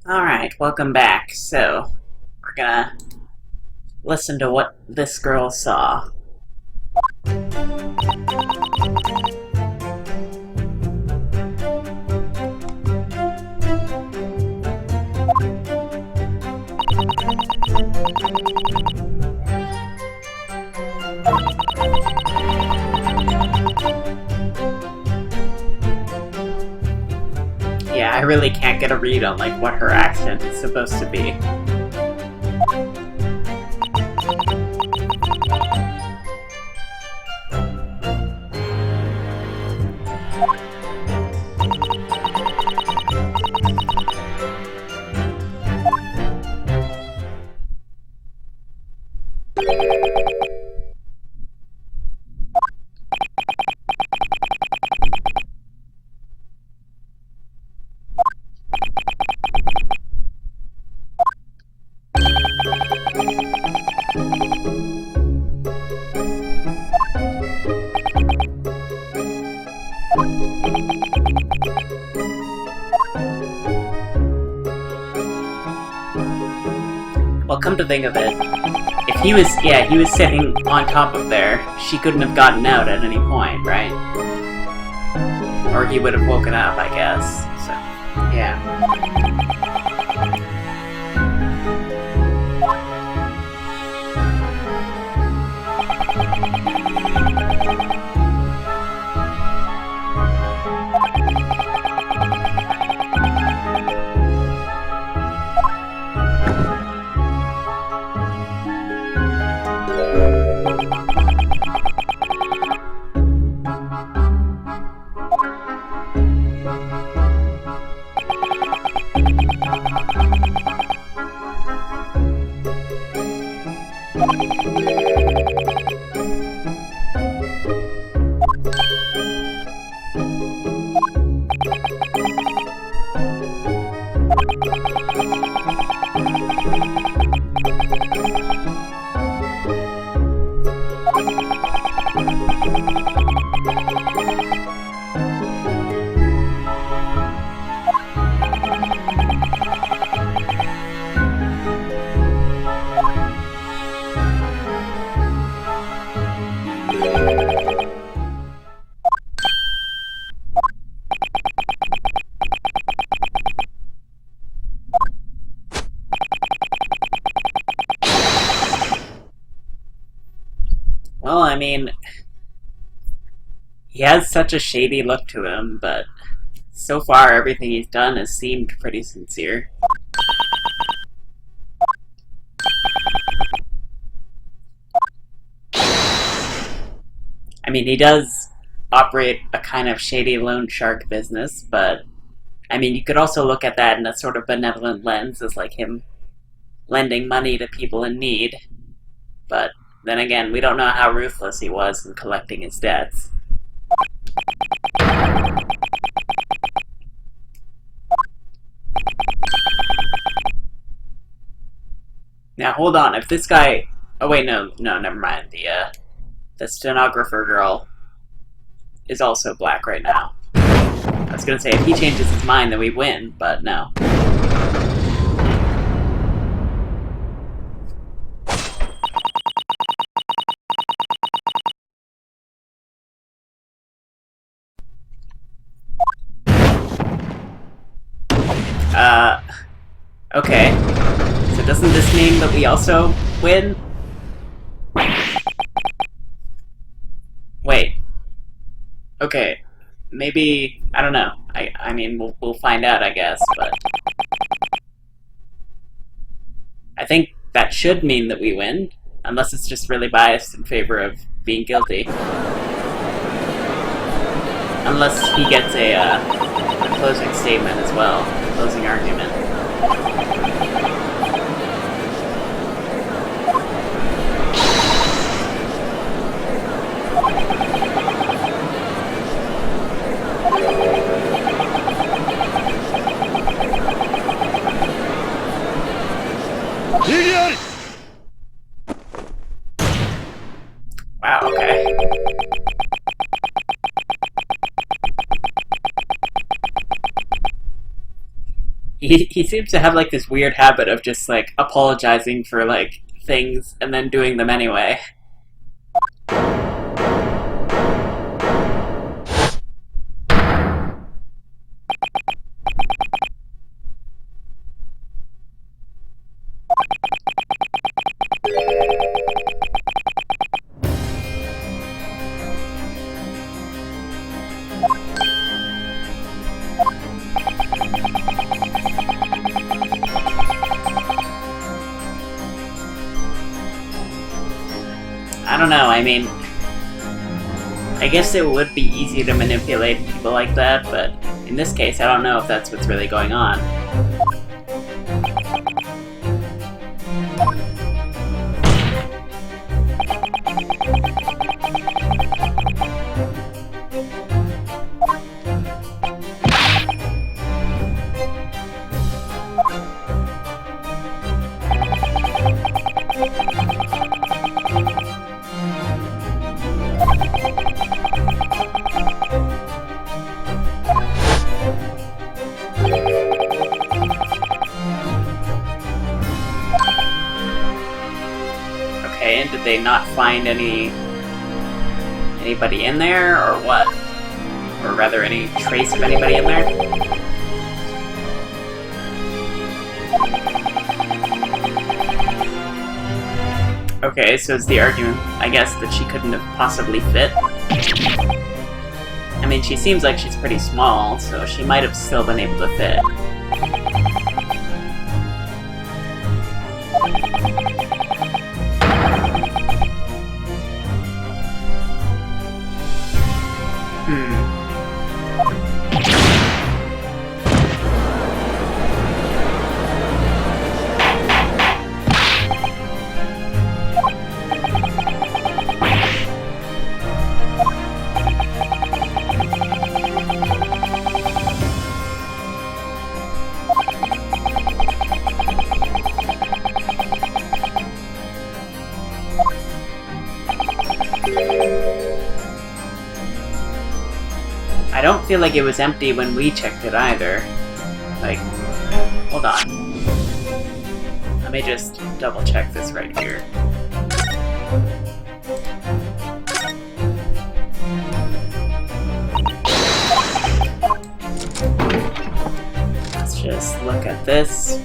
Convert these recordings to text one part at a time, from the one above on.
Alright, welcome back. So, we're gonna listen to what this girl saw. Yeah, I really can't get a read on like what her accent is supposed to be. Well, come to think of it, if he was sitting on top of there, she couldn't have gotten out at any point, right? Or he would have woken up, I guess. So, yeah. Well, I mean, he has such a shady look to him, but so far everything he's done has seemed pretty sincere. I mean, he does operate a kind of shady loan shark business, but I mean, you could also look at that in a sort of benevolent lens as like him lending money to people in need. But then again, we don't know how ruthless he was in collecting his debts. Now, hold on. If this guy... Oh, wait, no, never mind. The stenographer girl is also black right now. I was gonna say, if he changes his mind, then we win, but no. Uh, okay. So doesn't this mean that we also win? Wait. Okay. Maybe, I don't know. I mean, we'll find out, I guess, but... I think that should mean that we win, unless it's just really biased in favor of being guilty. Unless he gets a closing statement as well, a closing argument. Wow, okay. he seems to have like this weird habit of just like apologizing for like things and then doing them anyway. I don't know, I mean, I guess it would be easy to manipulate people like that, but in this case, I don't know if that's what's really going on. Okay, and did they not find anybody in there, or what? Or rather, any trace of anybody in there? Okay, so it's the argument, I guess, that she couldn't have possibly fit. I mean, she seems like she's pretty small, so she might have still been able to fit. I don't feel like it was empty when we checked it either. Like, hold on. Let me just double check this right here. Let's just look at this.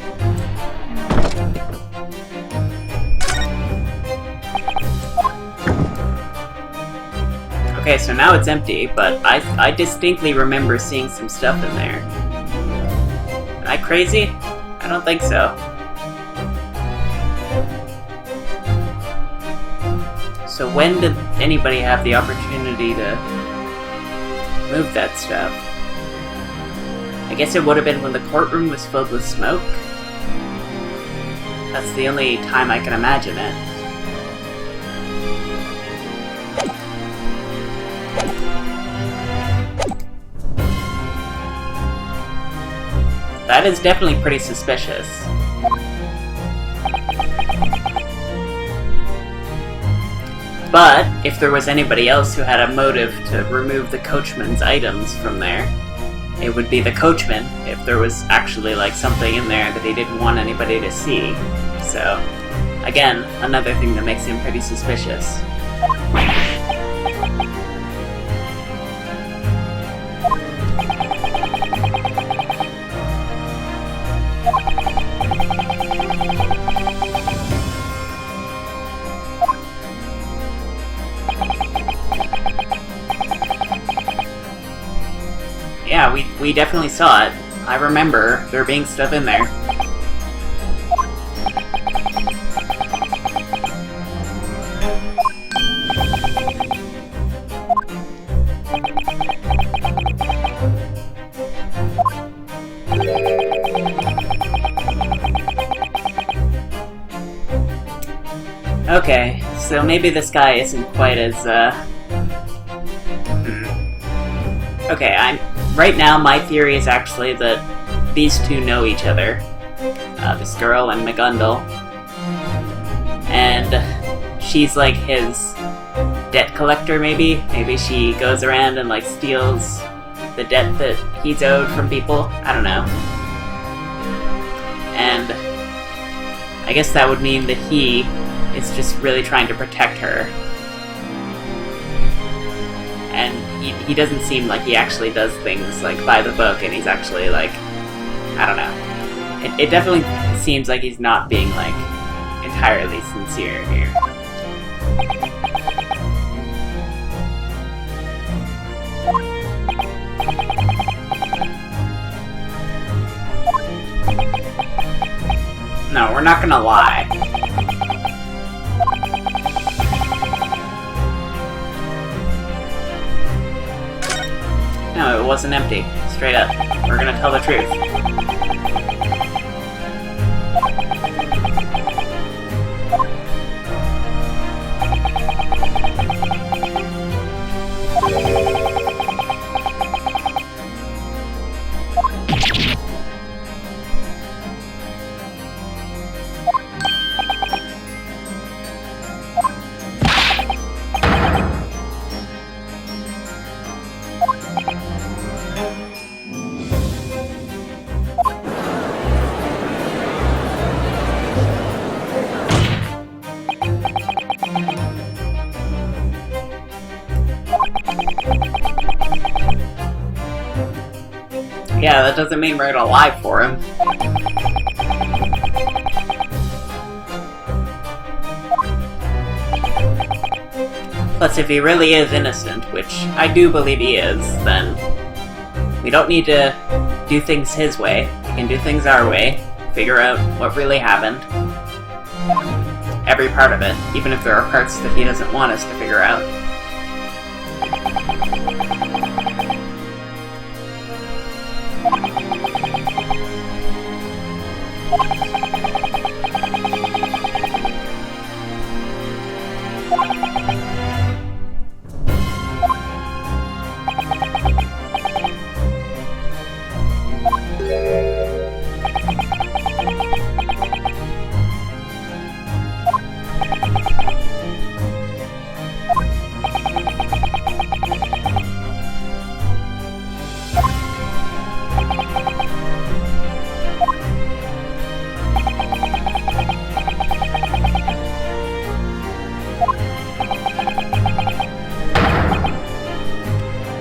Okay, so now it's empty, but I distinctly remember seeing some stuff in there. Am I crazy? I don't think so. So when did anybody have the opportunity to move that stuff? I guess it would have been when the courtroom was filled with smoke. That's the only time I can imagine it. That is definitely pretty suspicious. But if there was anybody else who had a motive to remove the coachman's items from there, it would be the coachman if there was actually like something in there that he didn't want anybody to see. So, again, another thing that makes him pretty suspicious. Yeah, we definitely saw it. I remember there being stuff in there. Okay, so maybe this guy isn't quite as, Okay, right now my theory is actually that these two know each other. This girl and McGundle. And she's like his debt collector, maybe? Maybe she goes around and like steals the debt that he's owed from people? I don't know. I guess that would mean that he is just really trying to protect her. And he doesn't seem like he actually does things, like, by the book, and he's actually, like, I don't know. It definitely seems like he's not being, like, entirely sincere here. No, we're not gonna lie. No, it wasn't empty. Straight up. We're gonna tell the truth. Yeah, that doesn't mean we're gonna lie for him. Plus, if he really is innocent, which I do believe he is, then we don't need to do things his way. We can do things our way, figure out what really happened. Every part of it, even if there are parts that he doesn't want us to figure out.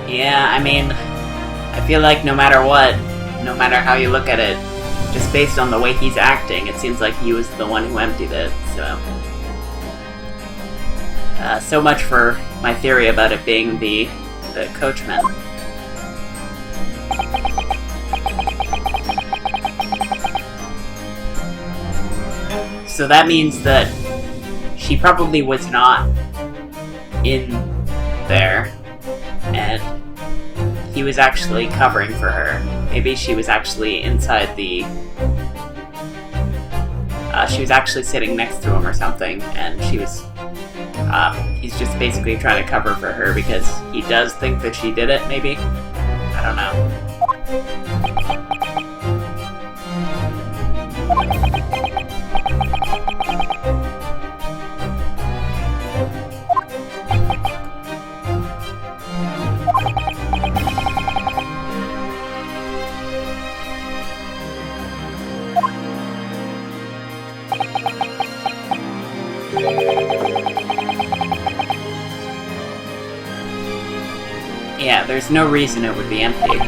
Yeah, I mean, I feel like no matter what, no matter how you look at it, just based on the way he's acting, it seems like he was the one who emptied it, so... so much for my theory about it being the coachman. So that means that she probably was not in there, and he was actually covering for her. Maybe she was actually inside the... she was actually sitting next to him or something, and she was... he's just basically trying to cover for her because he does think that she did it, maybe? I don't know. Yeah, there's no reason it would be empty.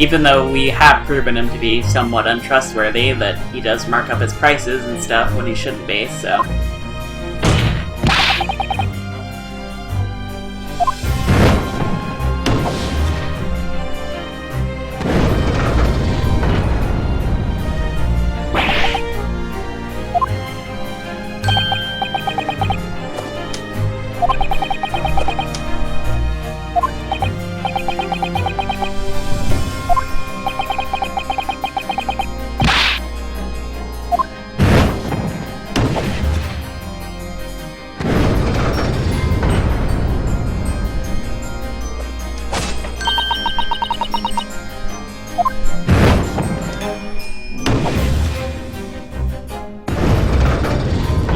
Even though we have proven him to be somewhat untrustworthy, that he does mark up his prices and stuff when he shouldn't be, so...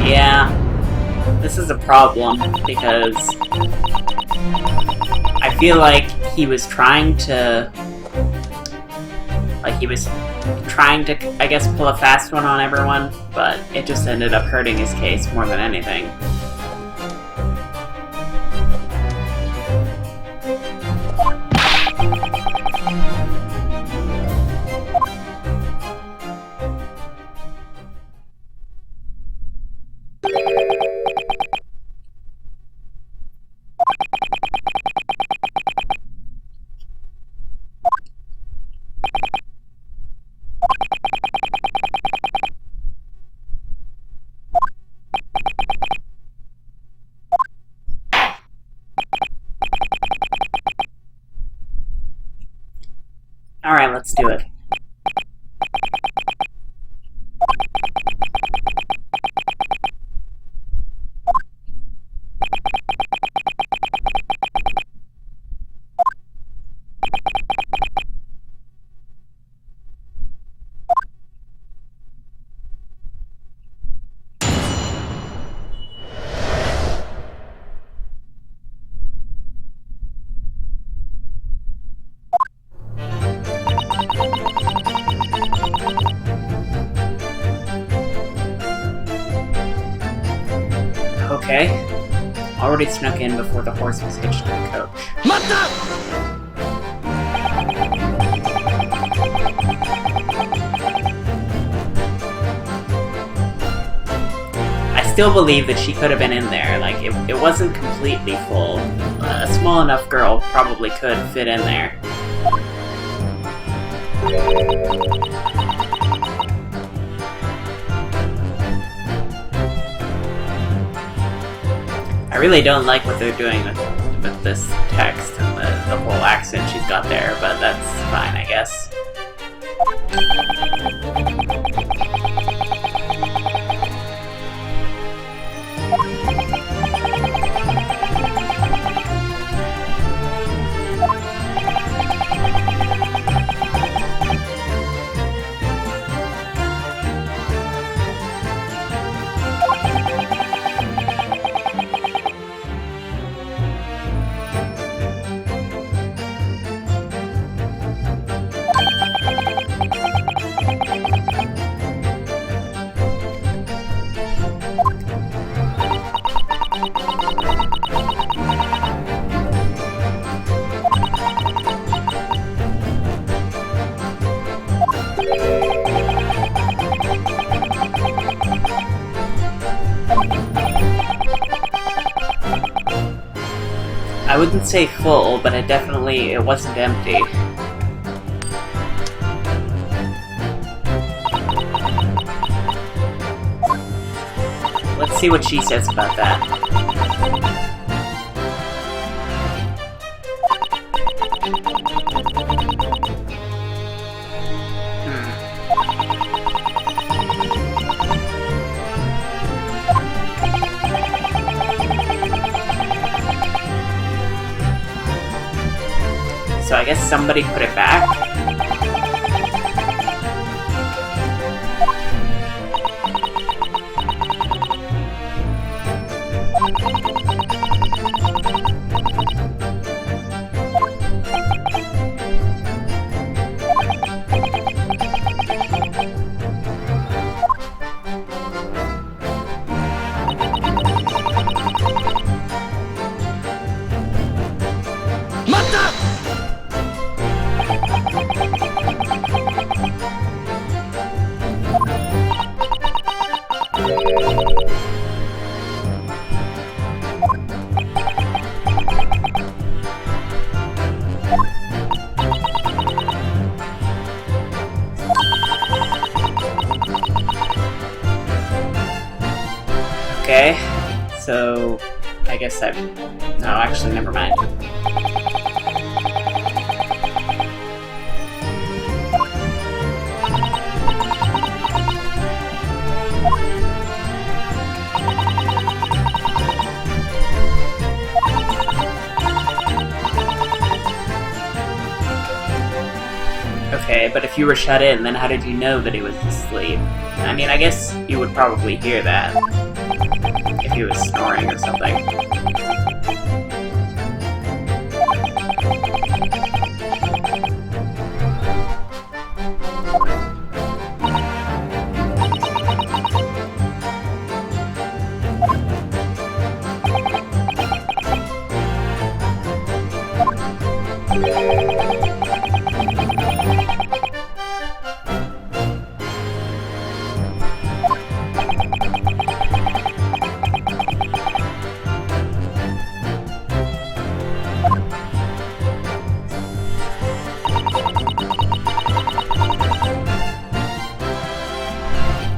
Yeah, this is a problem, because feel like he was trying to... I guess, pull a fast one on everyone, but it just ended up hurting his case more than anything. Alright, let's do it. Okay. Already snuck in before the horse was hitched to the coach. I still believe that she could have been in there. Like, it wasn't completely full. A small enough girl probably could fit in there. I really don't like what they're doing with this text and the whole accent she's got there, but that's fine, I guess. I wouldn't say full, but it wasn't empty. Let's see what she says about that. So I guess somebody put it back? Okay, so I guess no, actually, never mind. Okay, but if you were shut in, then how did you know that he was asleep? I mean, I guess you would probably hear that. If he was snoring or something.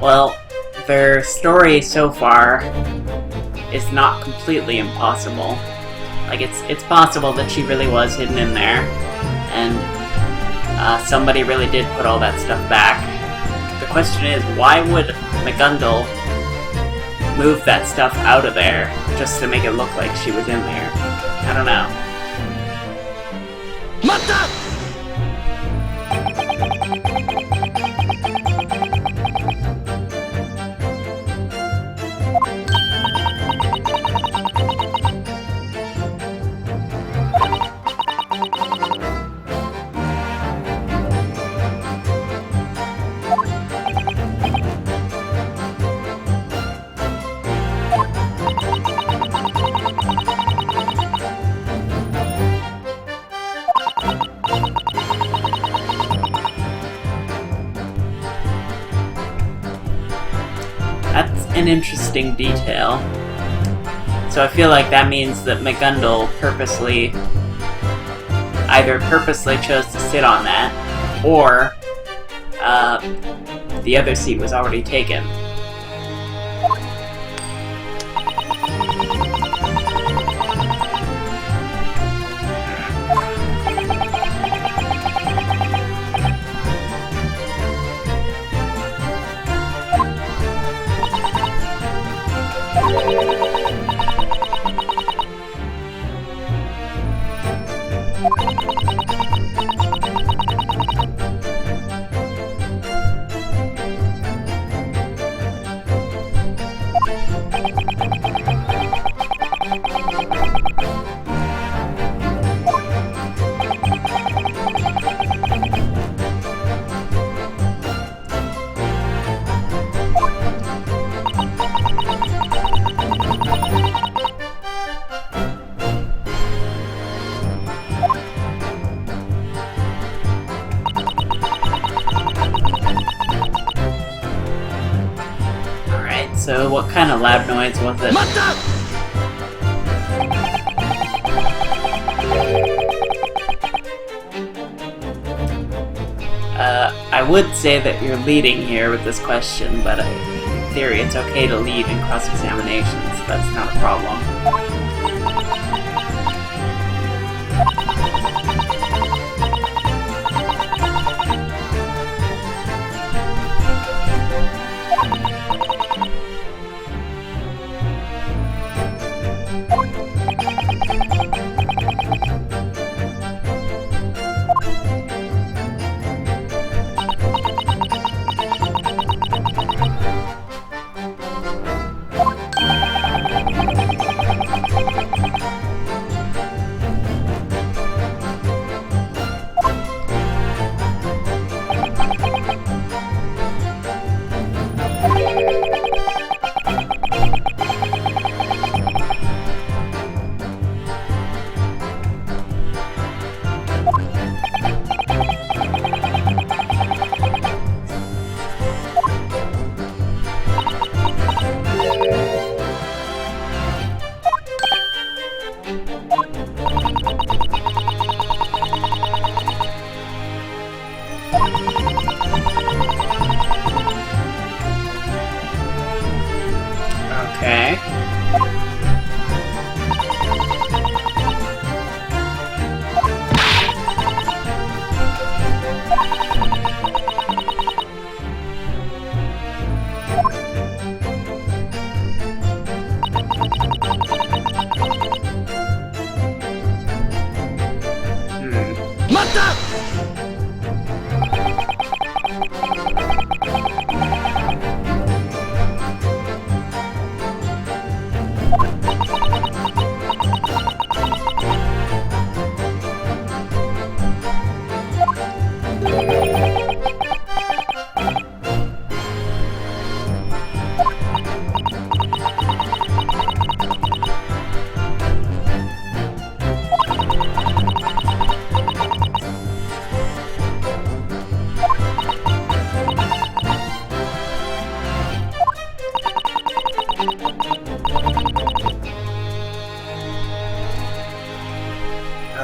Well, their story so far is not completely impossible. Like, it's possible that she really was hidden in there, and somebody really did put all that stuff back. The question is, why would McGundle move that stuff out of there just to make it look like she was in there? I don't know. That's an interesting detail. So I feel like that means that McGundle either purposely chose to sit on that, or the other seat was already taken. So what kind of loud noise was it? I would say that you're leading here with this question, but in theory it's okay to lead in cross-examinations. That's not a problem.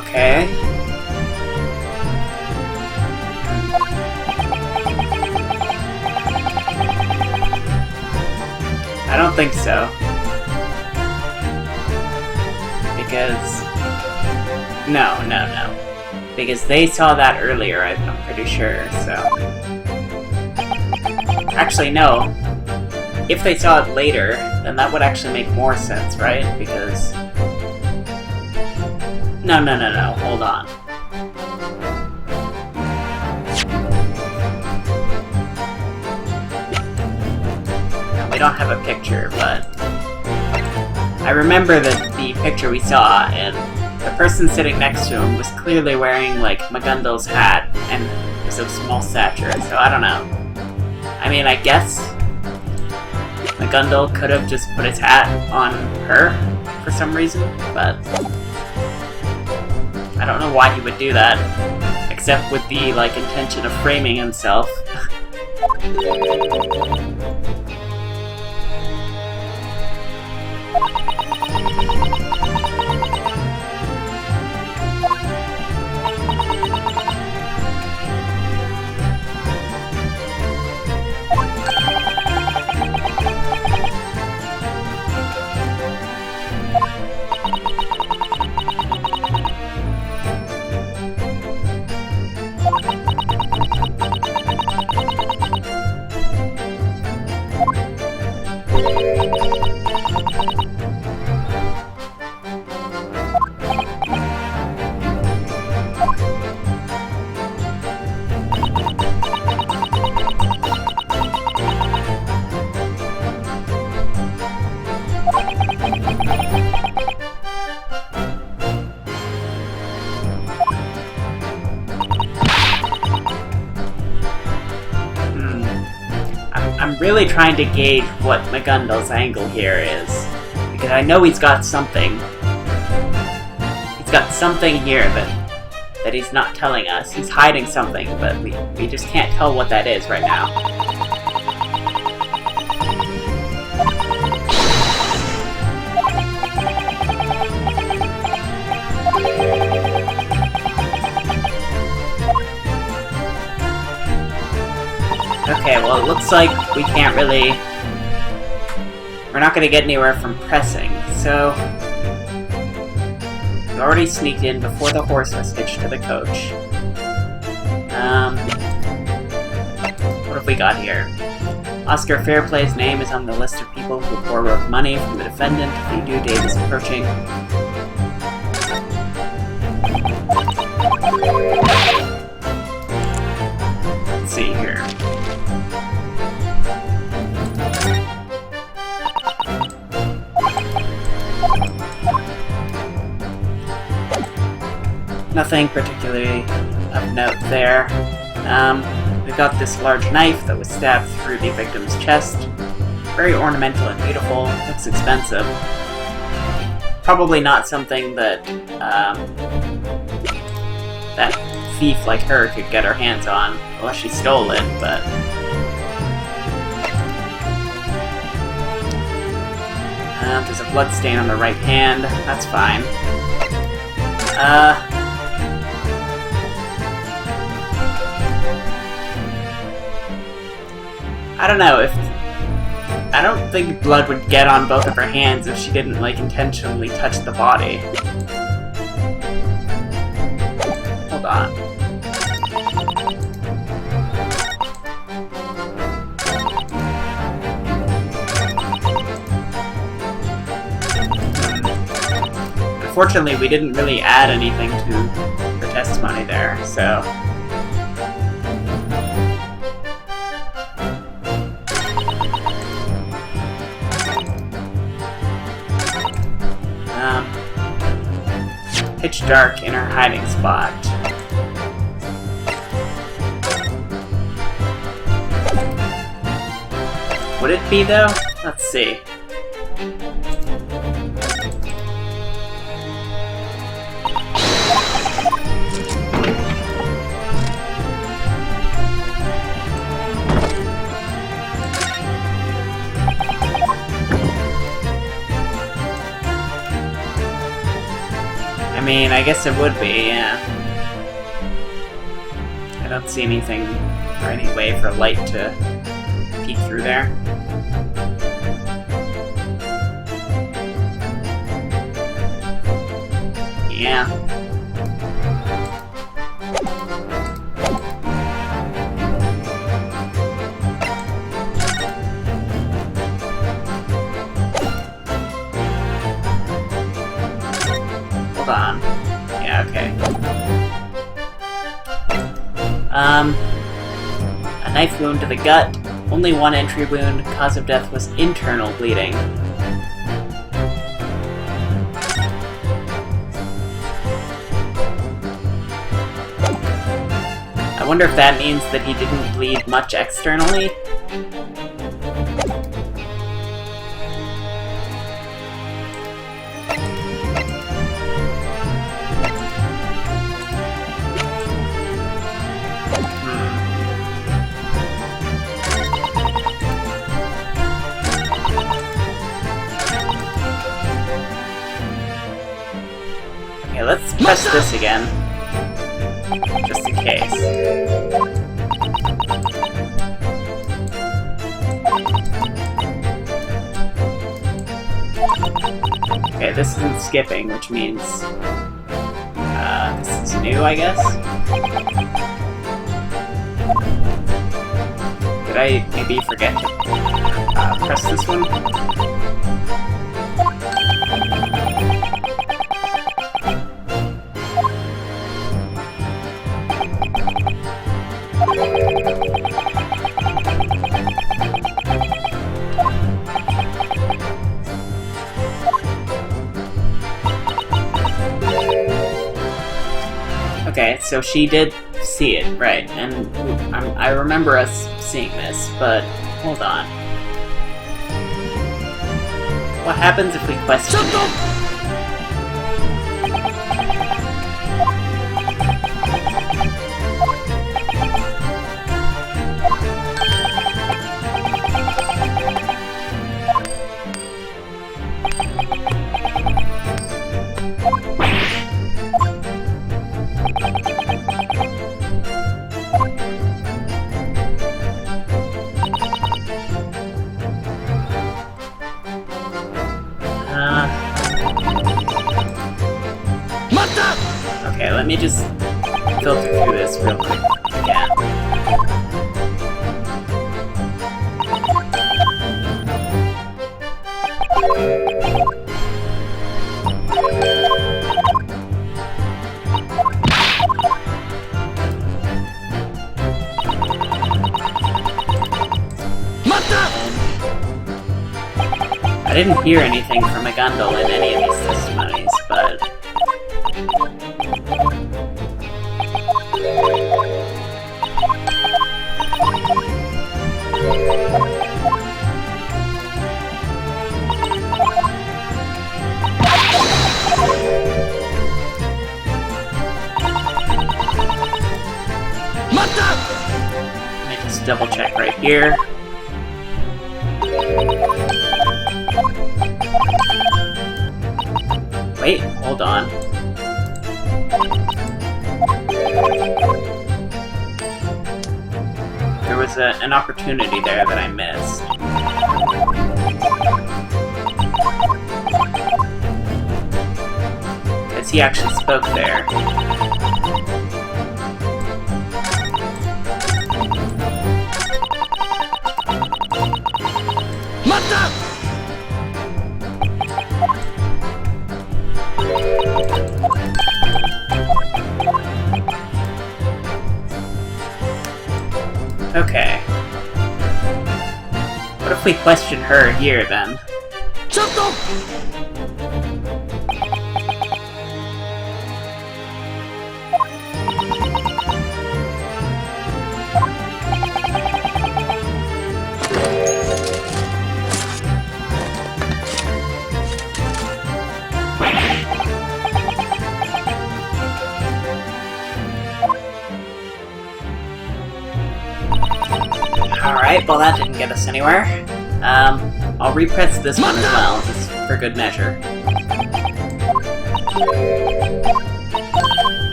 Okay. I don't think so. Because... No. Because they saw that earlier, I'm pretty sure, so... Actually, no. If they saw it later, then that would actually make more sense, right? Because... No. Hold on. No, we don't have a picture, but... I remember that the picture we saw, and the person sitting next to him was clearly wearing, like, Magundal's hat, and was of small stature, so I don't know. I mean, I guess Magundal could have just put his hat on her for some reason, but I don't know why he would do that, except with the, like, intention of framing himself. I'm really trying to gauge what Magundal's angle here is, because I know he's got something. He's got something here that he's not telling us. He's hiding something, but we just can't tell what that is right now. Okay, well, it looks like we can't really... We're not going to get anywhere from pressing, so... We already sneaked in before the horse was hitched to the coach. What have we got here? Oscar Fairplay's name is on the list of people who borrowed money from the defendant. The due date is approaching. Let's see here. Nothing particularly of note there. We've got this large knife that was stabbed through the victim's chest. Very ornamental and beautiful. Looks expensive. Probably not something that that thief like her could get her hands on, unless she stole it, but... there's a blood stain on the right hand. That's fine. I don't know, I don't think blood would get on both of her hands if she didn't, like, intentionally touch the body. Hold on. Unfortunately, we didn't really add anything to her testimony there, so... pitch dark in her hiding spot. Would it be, though? Let's see. I I mean, I guess it would be, yeah. I don't see anything or any way for light to peek through there. Yeah. Hold on. Yeah, okay. A knife wound to the gut. Only one entry wound. Cause of death was internal bleeding. I wonder if that means that he didn't bleed much externally? Okay, let's press this again. Just in case. Okay, this isn't skipping, which means this is new, I guess? Did I maybe forget to press this one? Okay, so she did see it, right, and I remember us seeing this, but hold on. What happens if we question it? Okay, let me just filter through this real quick again. I didn't hear anything from a Gundle in any of these testimonies, but... Let me just double check right here. Wait, hold on. There was an opportunity there that I missed. Because he actually spoke there. Okay. What if we question her here, then? Alright, well that didn't get us anywhere. I'll repress this one as well, just for good measure.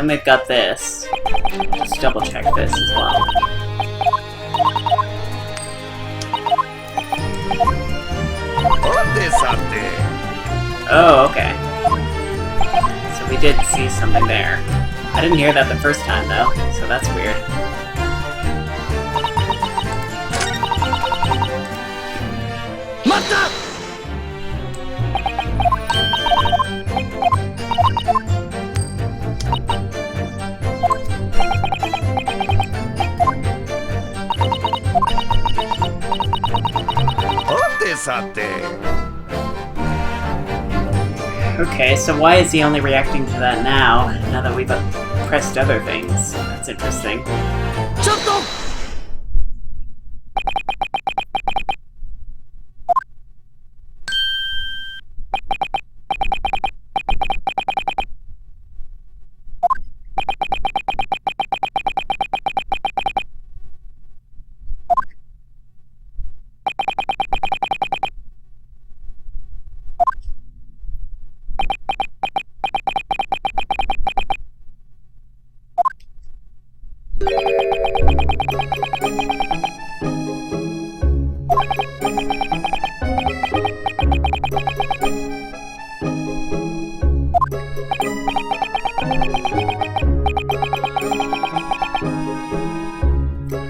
Then they've got this. Let's double check this as well. Oh, okay. So we did see something there. I didn't hear that the first time, though, so that's weird. Okay, so why is he only reacting to that now that we've pressed other things? That's interesting.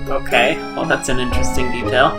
Okay, well that's an interesting detail.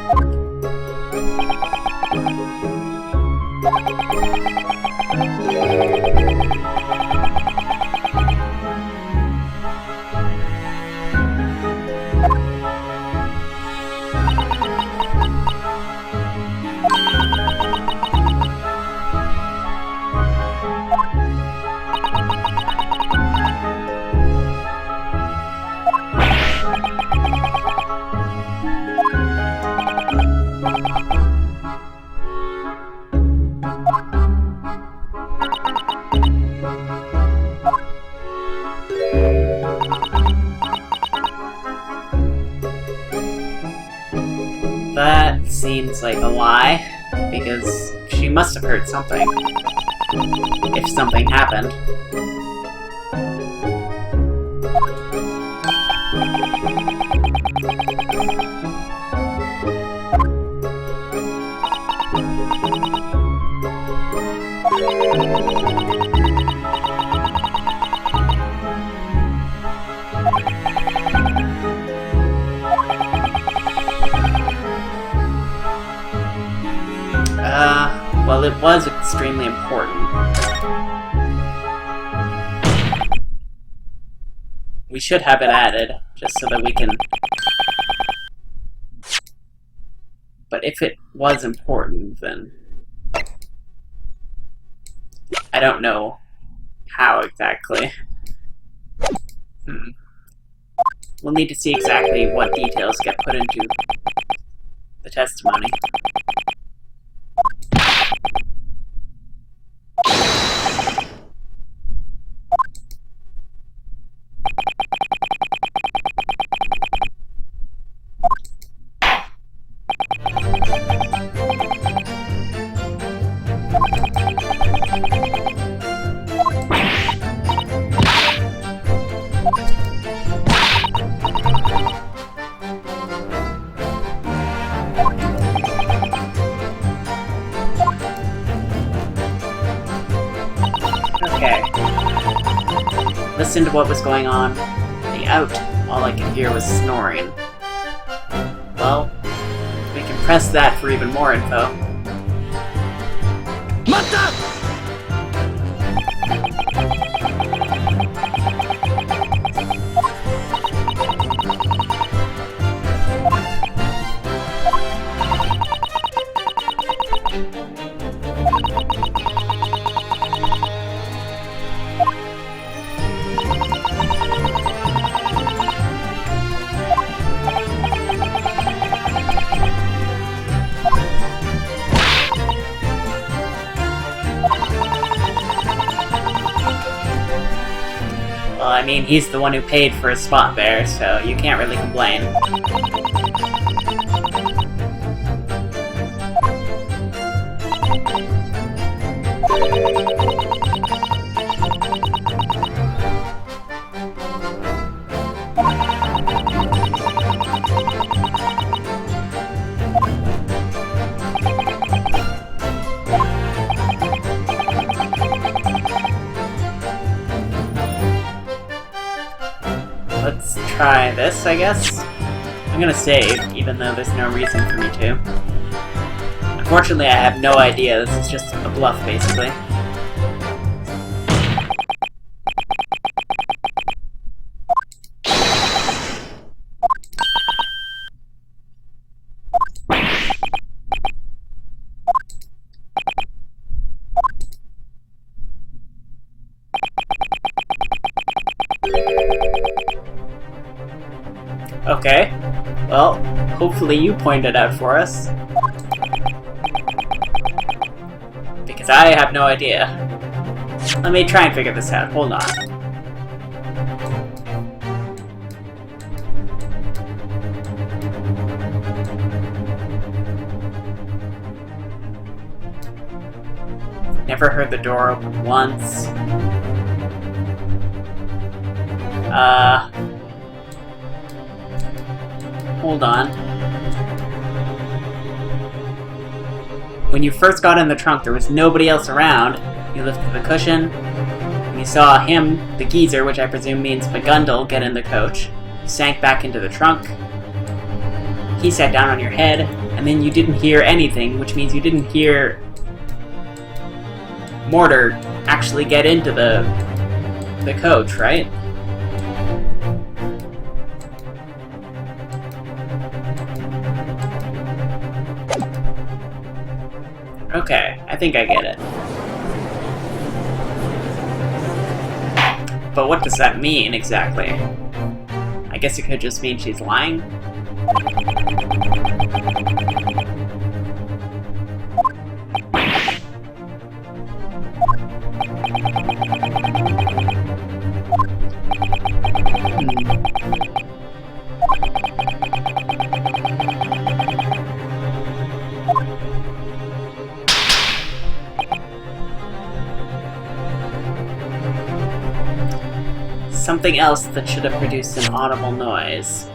That seems like a lie, because she must have heard something. If something happened. Well, it was extremely important. We should have it added, just so that we can... But if it was important, then... I don't know how exactly. We'll need to see exactly what details get put into the testimony. Listen to what was going on. The out, all I could hear was snoring. Well, we can press that for even more info. Well, I mean, he's the one who paid for his spot there, so you can't really complain. try this, I guess. I'm gonna save, even though there's no reason for me to. Unfortunately, I have no idea. This is just a bluff, basically. Okay. Well, hopefully you point it out for us. Because I have no idea. Let me try and figure this out. Hold on. Never heard the door open once. Hold on. When you first got in the trunk, there was nobody else around. You lifted the cushion, and you saw him, the geezer, which I presume means McGundle, get in the coach. You sank back into the trunk. He sat down on your head, and then you didn't hear anything, which means you didn't hear Mortar actually get into the coach, right? Okay, I think I get it. But what does that mean, exactly? I guess it could just mean she's lying? Something else that should have produced an audible noise.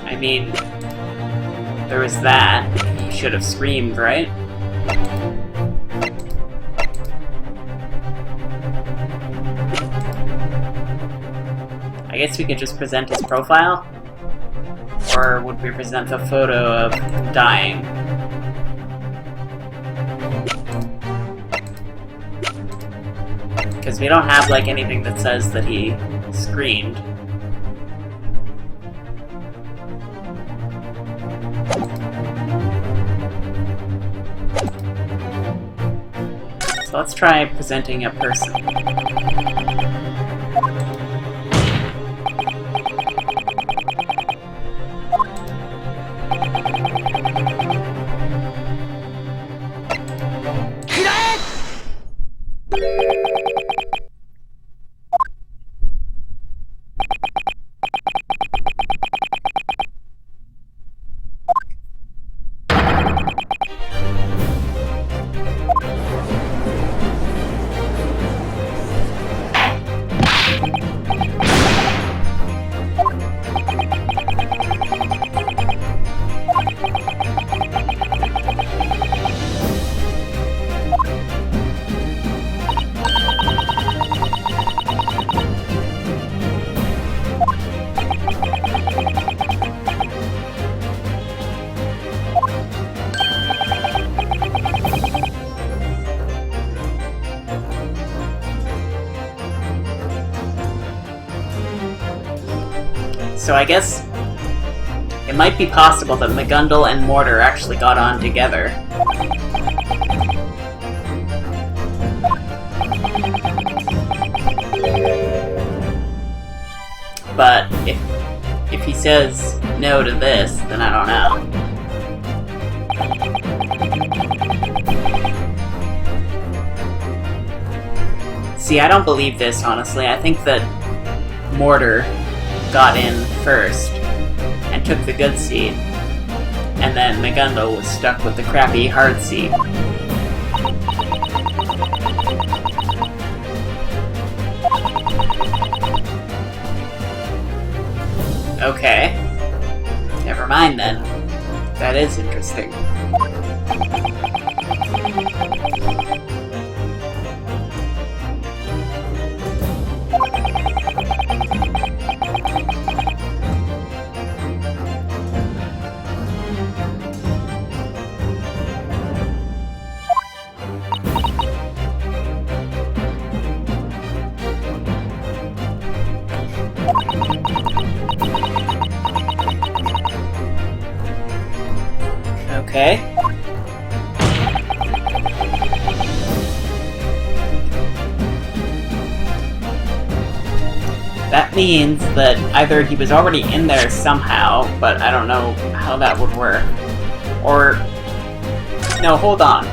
I mean, there was that. He should have screamed, right? I guess we could just present his profile? Or would we present a photo of dying? Because we don't have, like, anything that says that he screamed. So let's try presenting a person. So I guess it might be possible that McGundle and Mortar actually got on together. But if he says no to this, then I don't know. See, I don't believe this, honestly. I think that Mortar got in first and took the good seat, and then McGundle was stuck with the crappy hard seat. Okay. Never mind then. That is interesting. Okay. That means that either he was already in there somehow, but I don't know how that would work. Or... no, hold on.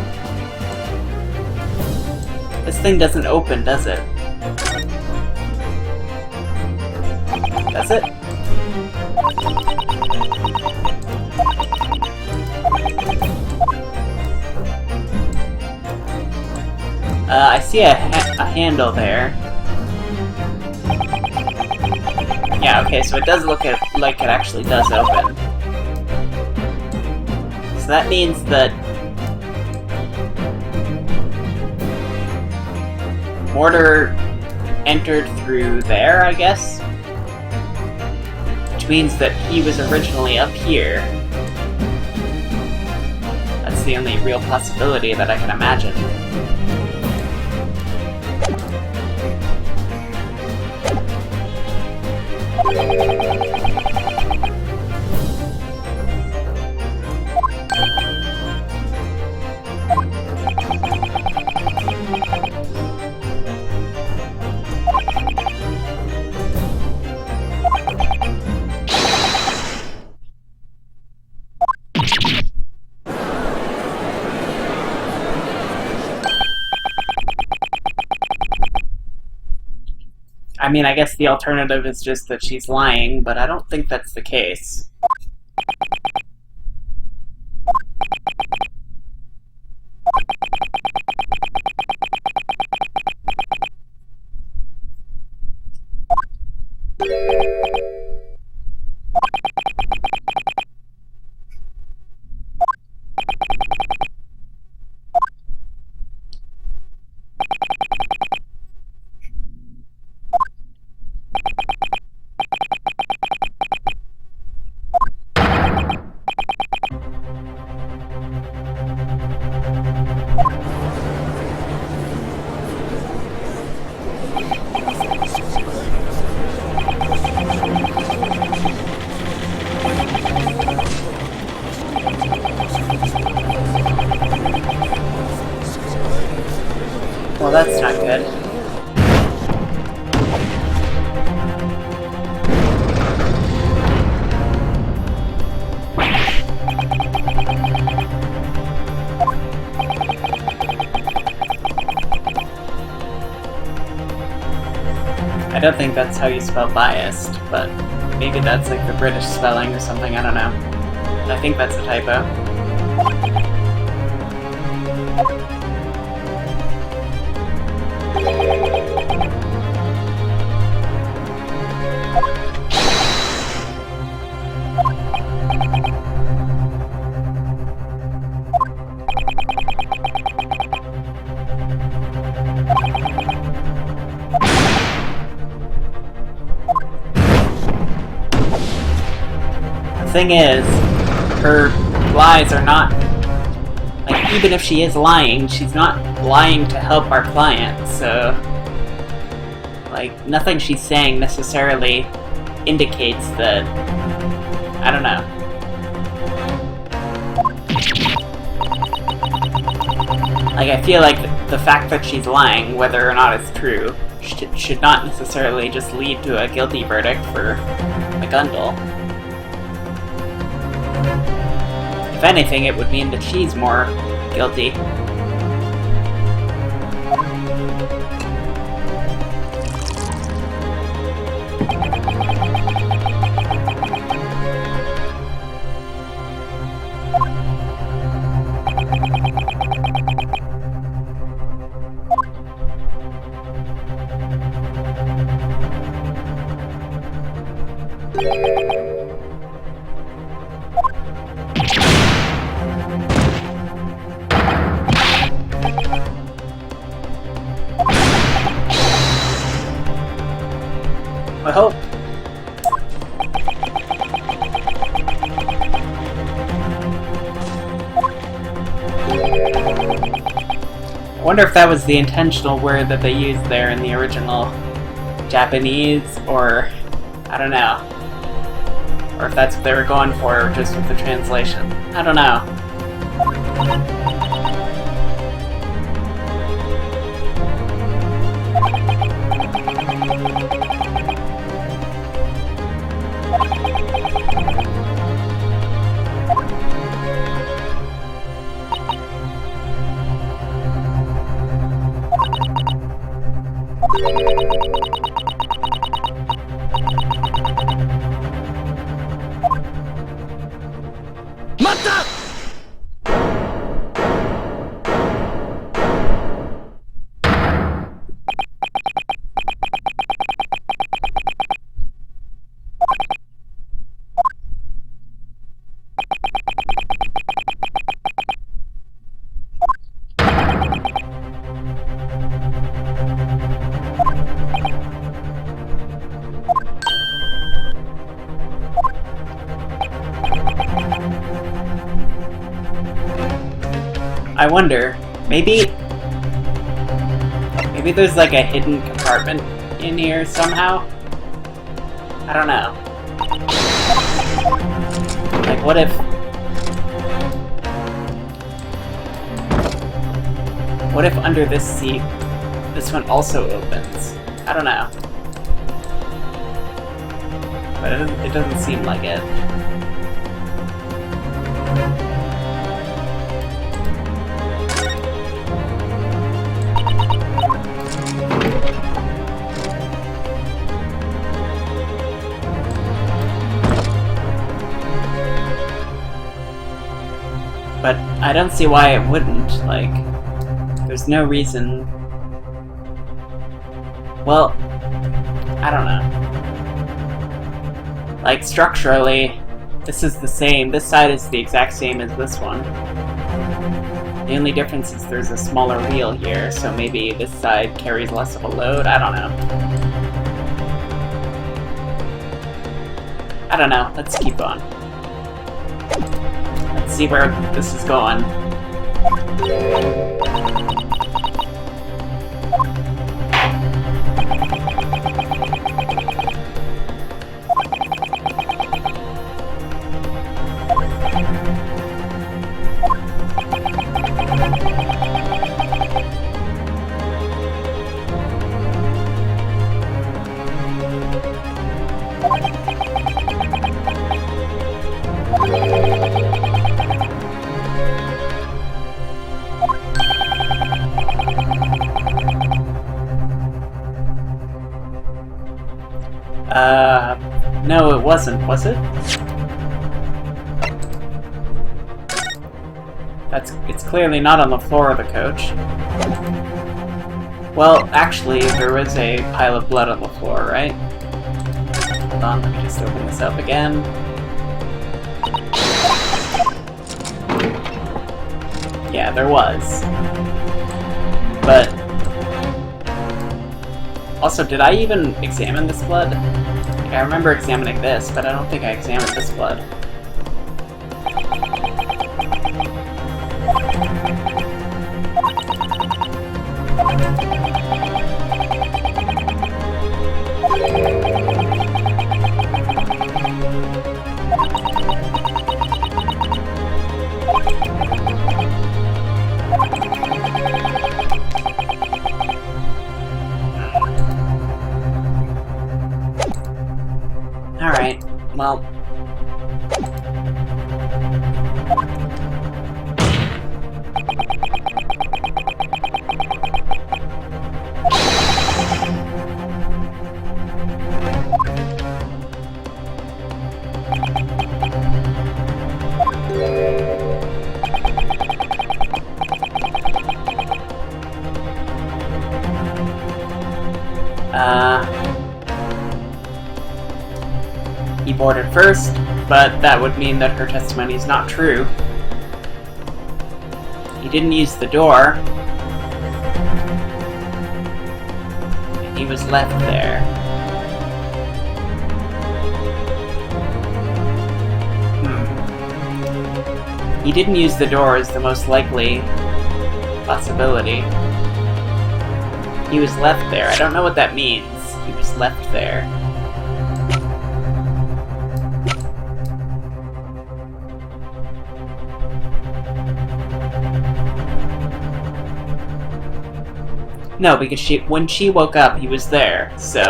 This thing doesn't open, does it? Does it? I see a handle there. Yeah, okay, so it does look like it actually does open. So that means that Mortar entered through there, I guess? Which means that he was originally up here. That's the only real possibility that I can imagine. I mean, I guess the alternative is just that she's lying, but I don't think that's the case. Well, that's not good. I don't think that's how you spell biased, but maybe that's like the British spelling or something, I don't know. I think that's a typo. The thing is, her lies are not... like, even if she is lying, she's not lying to help our client, so... like, nothing she's saying necessarily indicates that... I don't know. Like, I feel like the fact that she's lying, whether or not it's true, should not necessarily just lead to a guilty verdict for McGundle. If anything, it would mean that she's more guilty. I hope. I wonder if that was the intentional word that they used there in the original Japanese, or I don't know. Or if that's what they were going for just with the translation. I don't know. I wonder, maybe there's like a hidden compartment in here somehow? I don't know. Like, what if under this seat, this one also opens? I don't know. But it doesn't seem like it. But I don't see why it wouldn't, like, there's no reason. Well, I don't know. Like, structurally, this is the same. This side is the exact same as this one. The only difference is there's a smaller wheel here, so maybe this side carries less of a load. I don't know. I don't know. Let's keep on. Let's see where this is going. No, it wasn't, was it? It's clearly not on the floor of the coach. Well, actually, there was a pile of blood on the floor, right? Hold on, let me just open this up again. Yeah, there was. But also, did I even examine this blood? Like, I remember examining this, but I don't think I examined this blood. Alright, well... He boarded first, but that would mean that her testimony is not true. He didn't use the door. He was left there. He didn't use the door as the most likely possibility. He was left there. I don't know what that means. He was left there. No, because when she woke up, he was there. So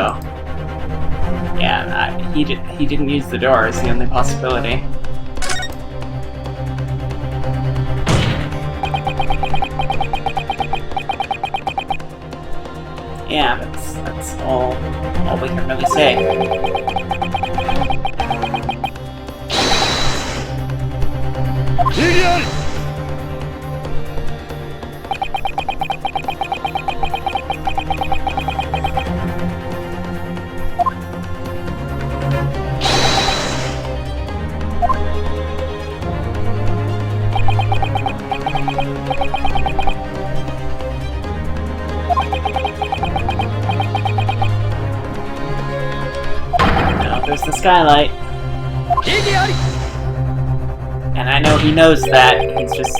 yeah, he didn't use the door. Is the only possibility. Yeah, that's all we can really say. Now there's the skylight. And I know he knows that. He's just...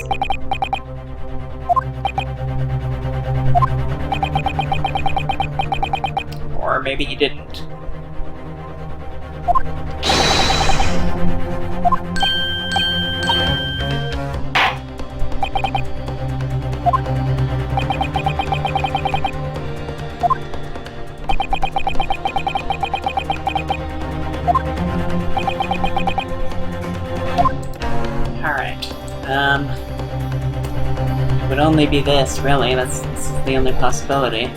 Or maybe he didn't. It would only be this, really. This is the only possibility.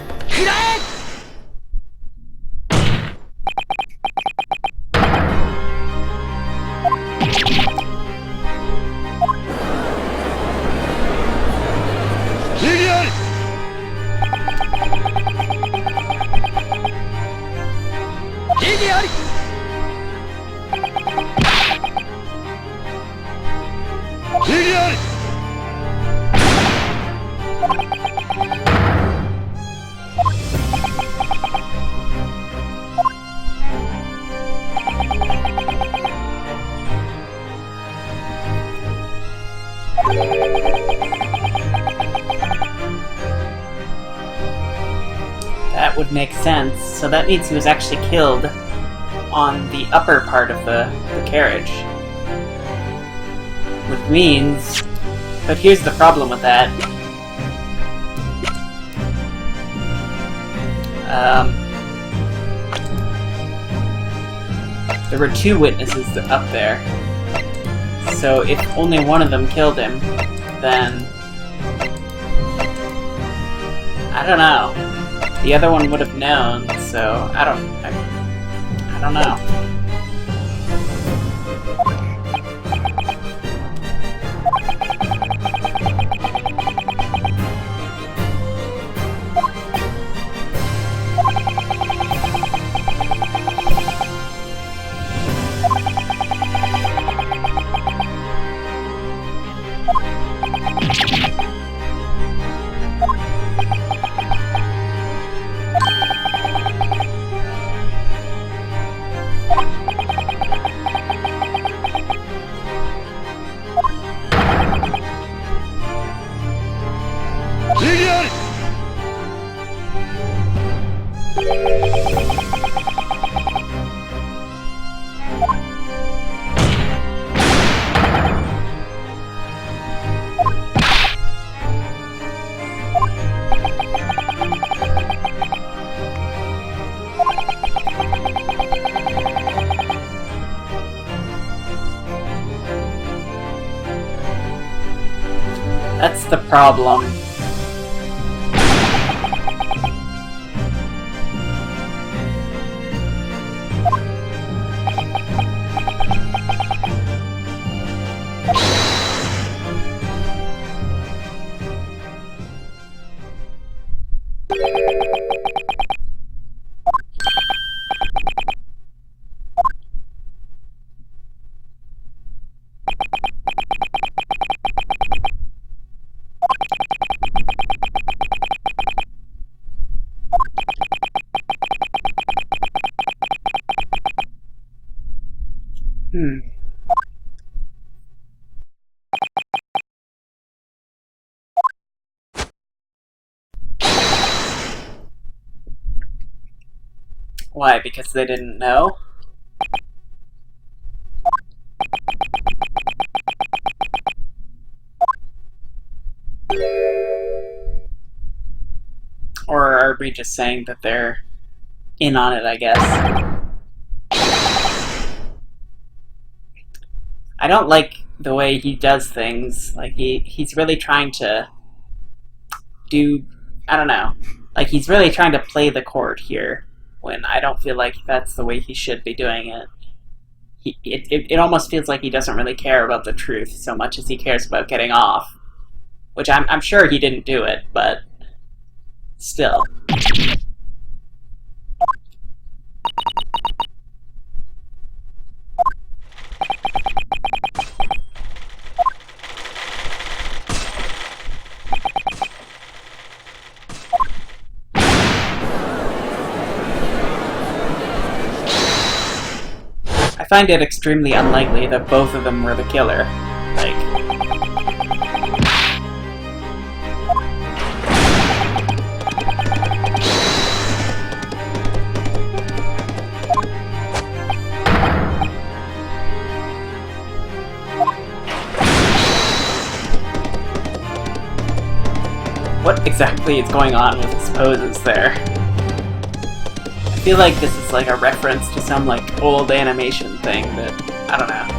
That would make sense. So that means he was actually killed on the upper part of the carriage. Which means... But here's the problem with that. There were two witnesses up there. So if only one of them killed him, then... I don't know. The other one would have known, so I don't know. That's the problem. Why? Because they didn't know? Or jury just saying that they're in on it, I guess. I don't like the way he does things. Like, he's really trying to do... I don't know. Like, he's really trying to play the court here, when I don't feel like that's the way he should be doing it. It almost feels like he doesn't really care about the truth so much as he cares about getting off. Which I'm sure he didn't do it, but still. I find it extremely unlikely that both of them were the killer. Like... What exactly is going on with his poses there? I feel like this is like a reference to some like old animation thing that, I don't know.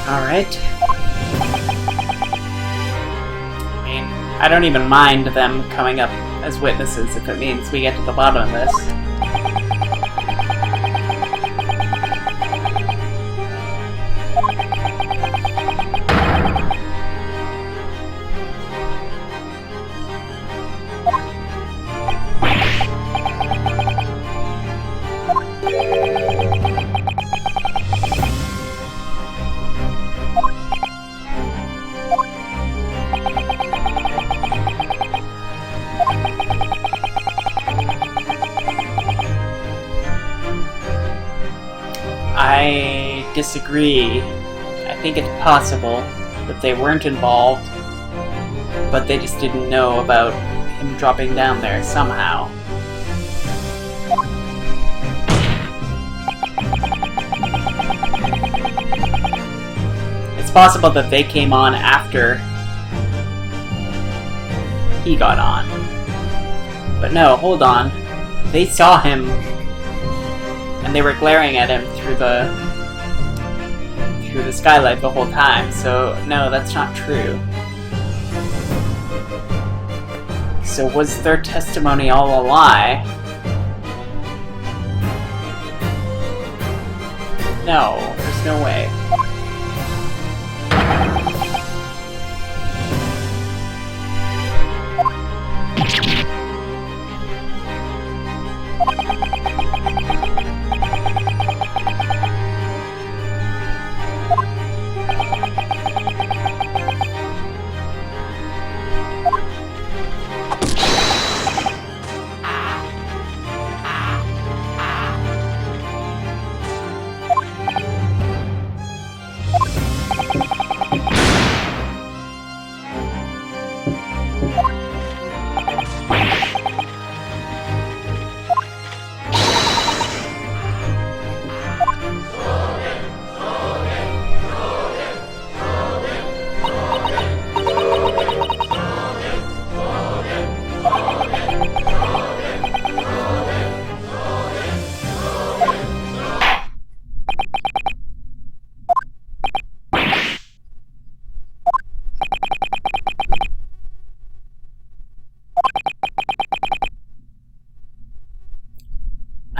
Alright. I mean, I don't even mind them coming up as witnesses if it means we get to the bottom of this. I disagree. I think it's possible that they weren't involved, but they just didn't know about him dropping down there somehow. It's possible that they came on after he got on. But no, hold on. They saw him and they were glaring at him through the skylight the whole time, so no, that's not true. So was their testimony all a lie? No, there's no way.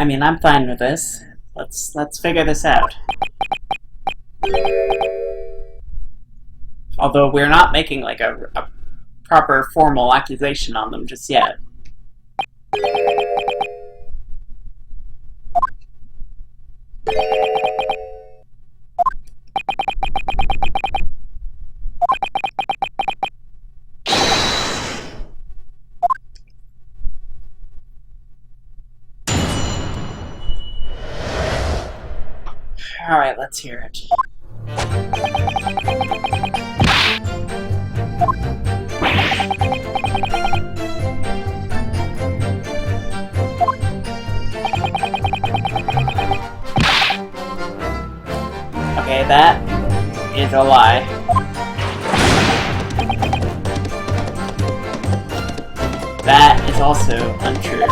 mean, I'm fine with this. Let's figure this out. Although we're not making like a proper formal accusation on them just yet. Alright, let's hear it. Okay, that is a lie. That is also untrue.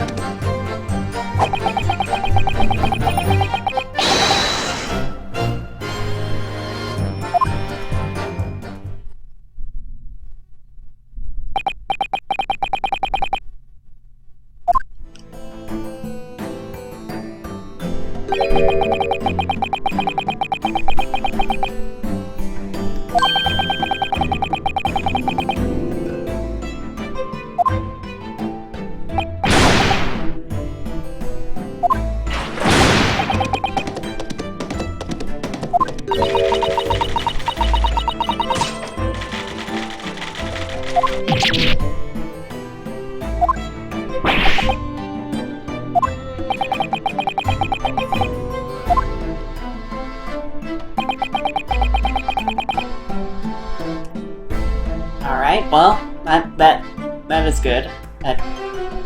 Alright, well, that is good. That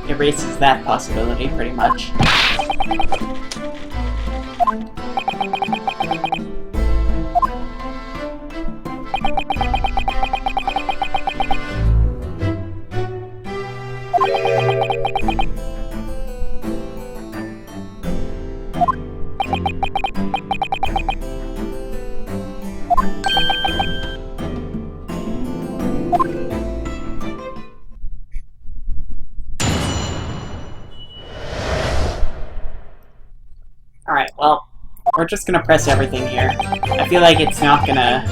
erases that possibility, pretty much. Alright, well, we're just gonna press everything here. I feel like it's not gonna...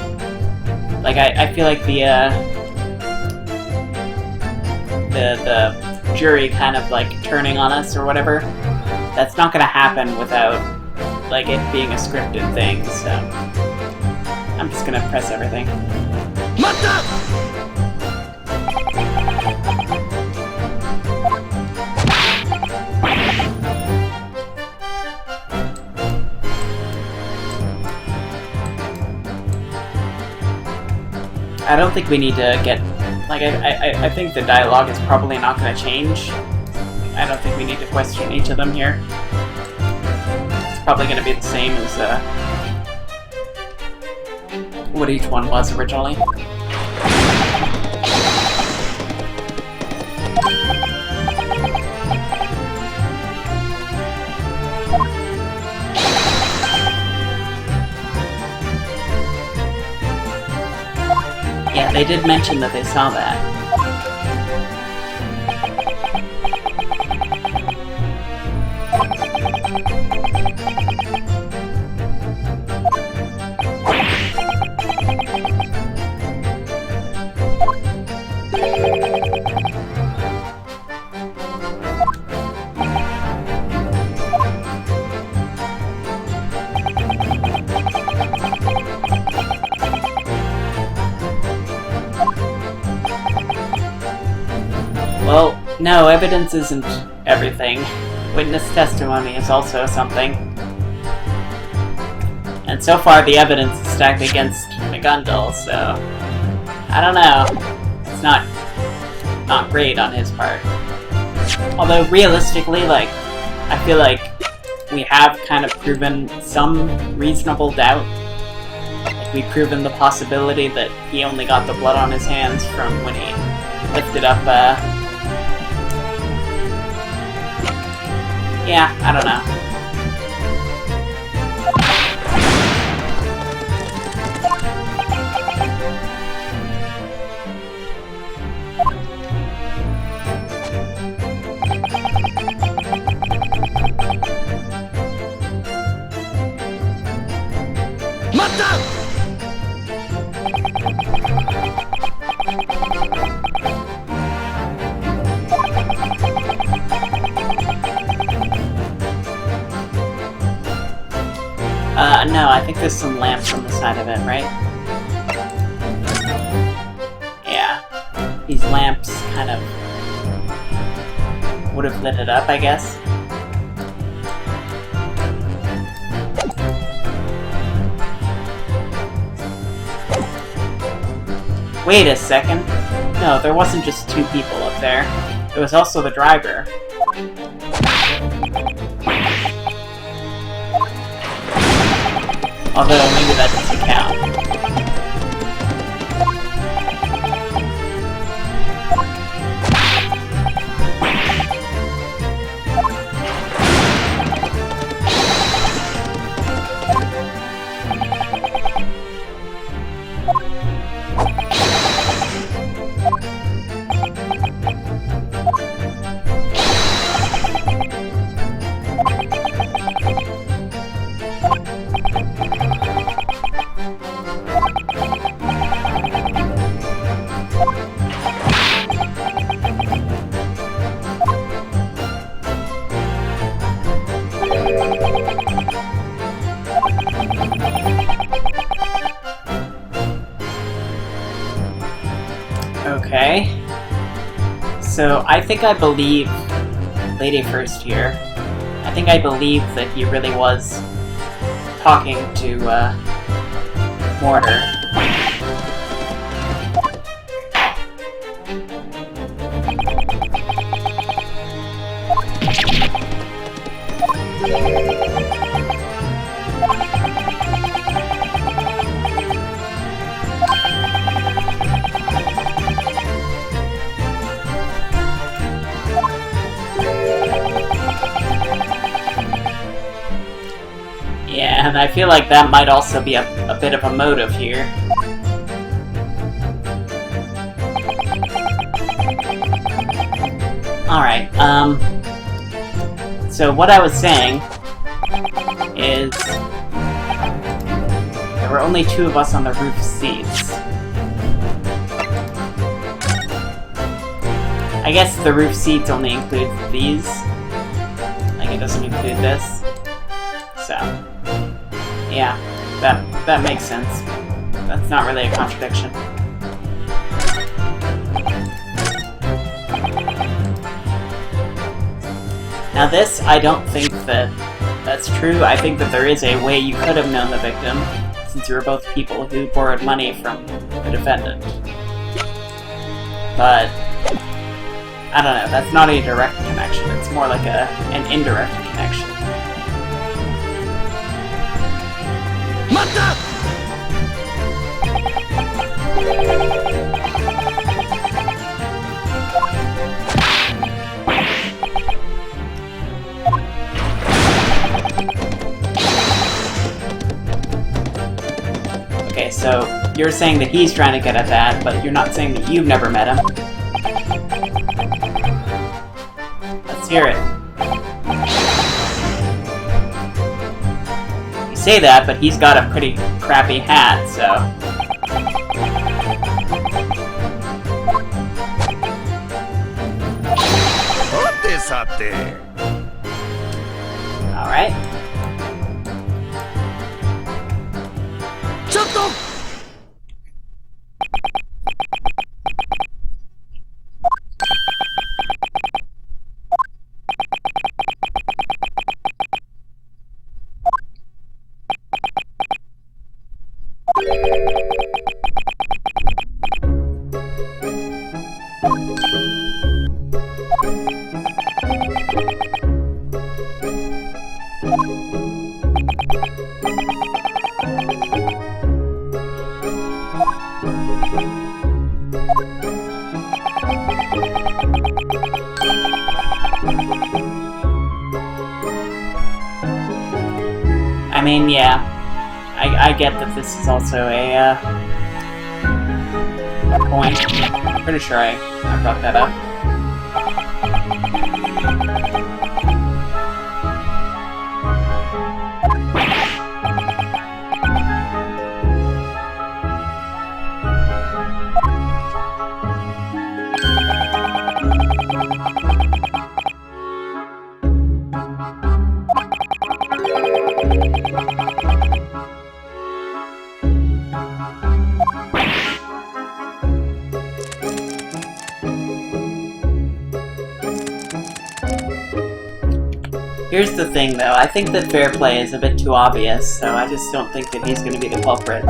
Like, I feel like the jury kind of, like, turning on us or whatever, that's not gonna happen without, like, it being a scripted thing, so... I'm just gonna press everything. I don't think we need to get... Like, I think the dialogue is probably not going to change. I don't think we need to question each of them here. It's probably going to be the same as what each one was originally. Yeah, they did mention that they saw that. Well, no, evidence isn't everything. Witness testimony is also something. And so far the evidence is stacked against McGundle, so... I don't know. It's not great on his part. Although, realistically, like, I feel like we have kind of proven some reasonable doubt. Like, we've proven the possibility that he only got the blood on his hands from when he lifted up, yeah, I don't know. just some lamps on the side of it, right? Yeah. These lamps kind of would have lit it up, I guess. Wait a second. No, there wasn't just two people up there. It was also the driver. Although, maybe that doesn't count. Okay. So, I think I believe Lady First here. I think I believe that he really was talking to, Mortar. Yeah, and I feel like that might also be a bit of a motive here. Alright, so what I was saying is there were only two of us on the roof seats. I guess the roof seats only include these. Like, it doesn't include this. So, yeah, that makes sense. That's not really a contradiction. Now this, I don't think that that's true. I think that there is a way you could have known the victim, since you were both people who borrowed money from the defendant. But I don't know, that's not a direct connection, it's more like an indirect connection. Okay, so you're saying that he's trying to get at that, but you're not saying that you've never met him. Let's hear it. You say that, but he's got a pretty crappy hat, so... Alright. I mean, yeah, I get that this is also a point. I'm pretty sure I brought that up. Here's the thing, though. I think that fair play is a bit too obvious, so I just don't think that he's going to be the culprit.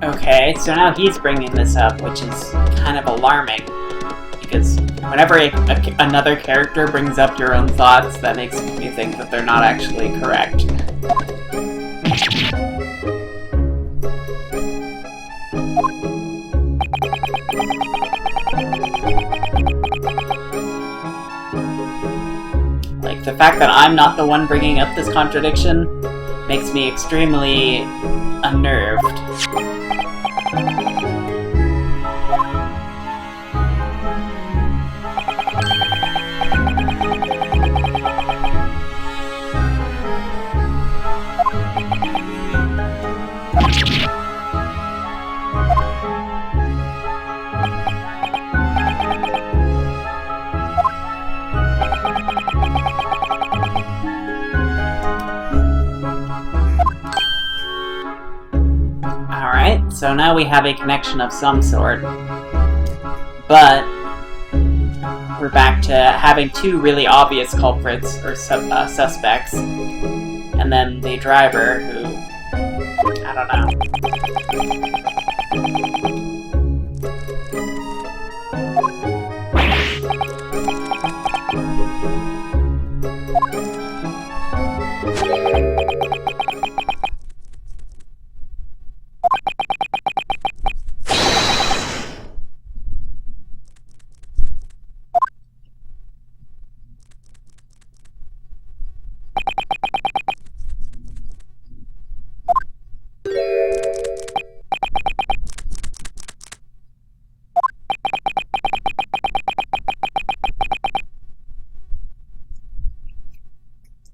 Okay, so now he's bringing this up, which is kind of alarming, because whenever another character brings up your own thoughts, that makes me think that they're not actually correct. Like, the fact that I'm not the one bringing up this contradiction makes me extremely unnerved. Alright, so now we have a connection of some sort, but we're back to having two really obvious culprits, or suspects, and then the driver, who, I don't know.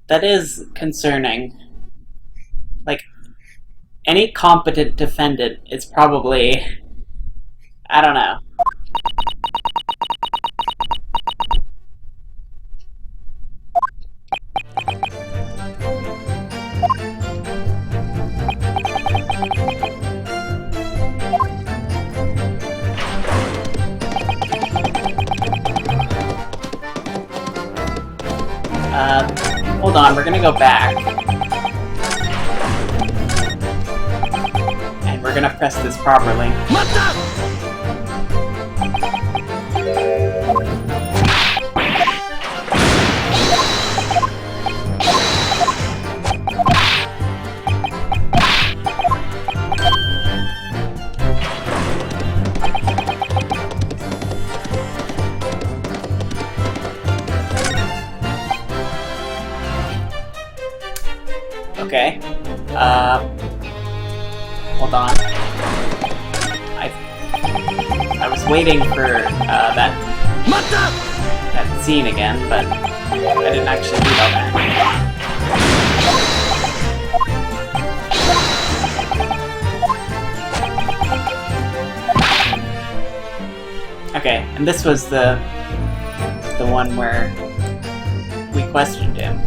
That is concerning. Like, any competent defendant is probably, I don't know. Hold on, we're gonna go back. And we're gonna press this properly. Okay. Hold on. I was waiting for that scene again, but I didn't actually do all that. Okay, and this was the one where we questioned him.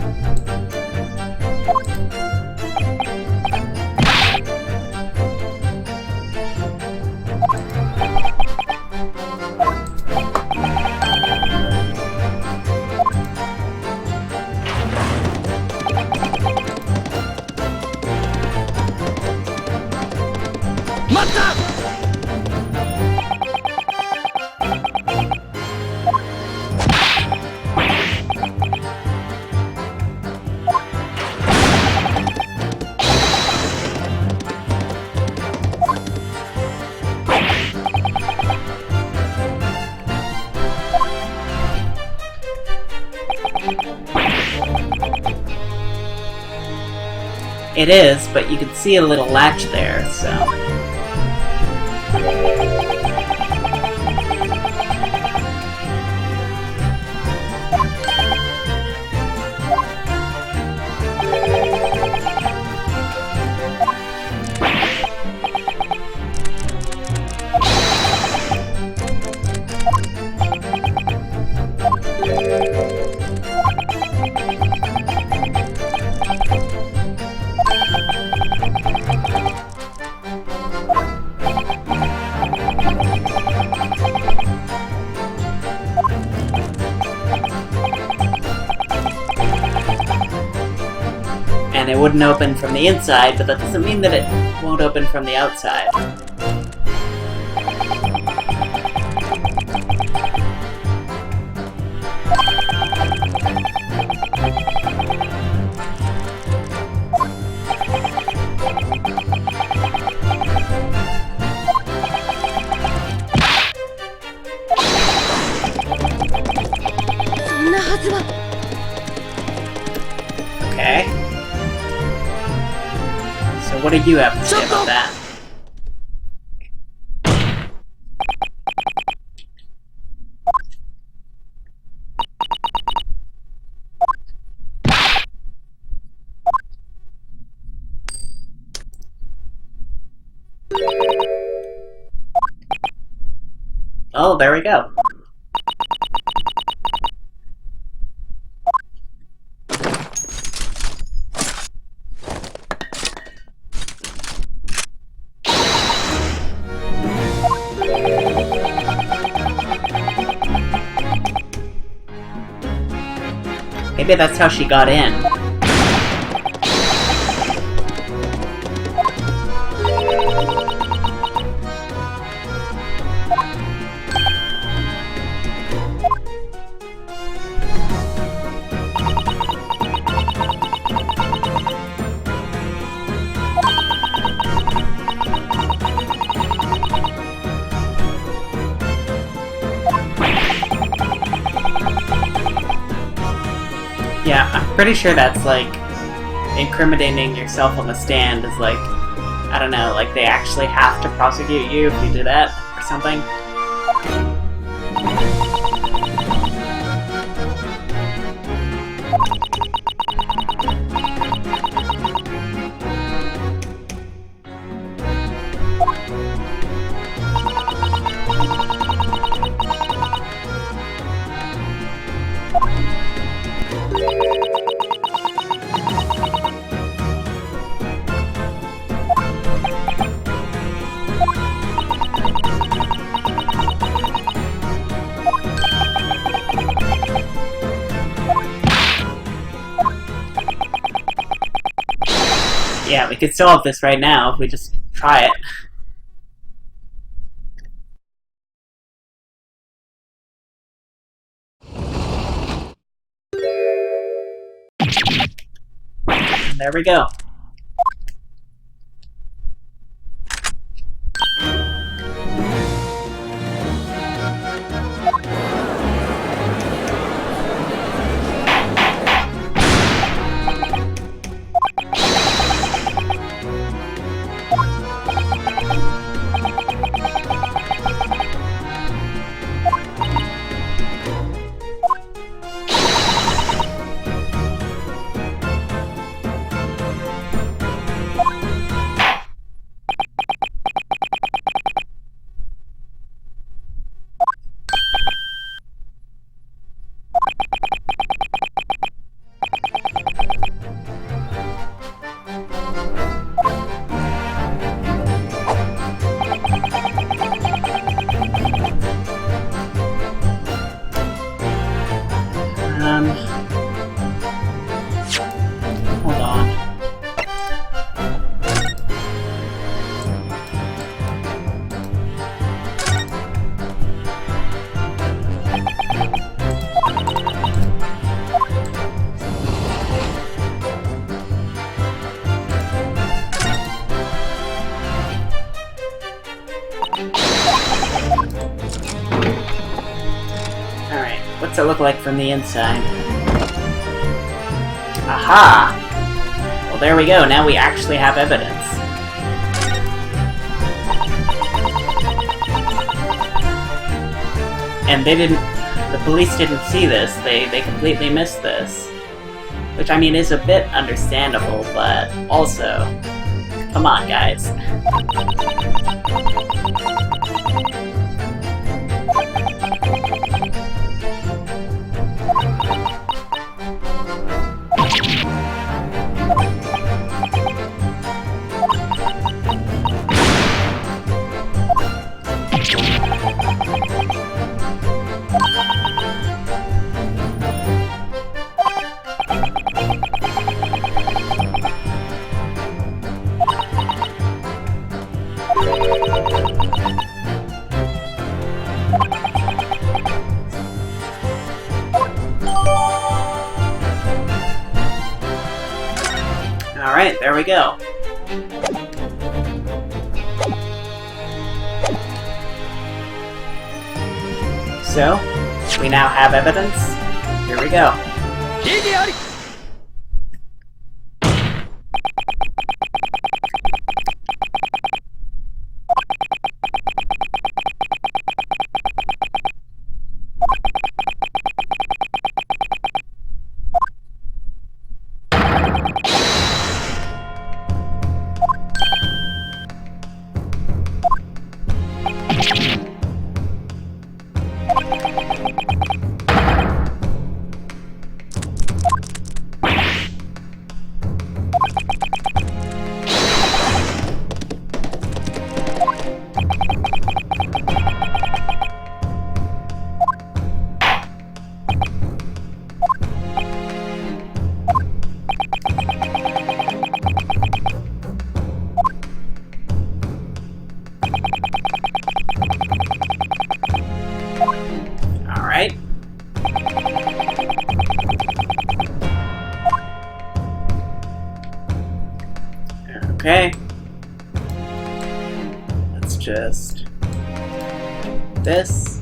It is, but you can see a little latch there, so... And it wouldn't open from the inside, but that doesn't mean that it won't open from the outside. Okay. So what do you have to say about that? Oh, there we go. Maybe that's how she got in. Yeah, I'm pretty sure that's like incriminating yourself on the stand is like, I don't know, like they actually have to prosecute you if you do that or something. Yeah, we could solve this right now if we just try it. And there we go. Hold on. Alright, what's it look like from the inside? Aha! Well, there we go, now we actually have evidence. And the police didn't see this, they completely missed this. Which, I mean, is a bit understandable, but also, come on, guys. Alright, there we go. So, we now have evidence. Here we go. Alright. Okay. Let's just... this.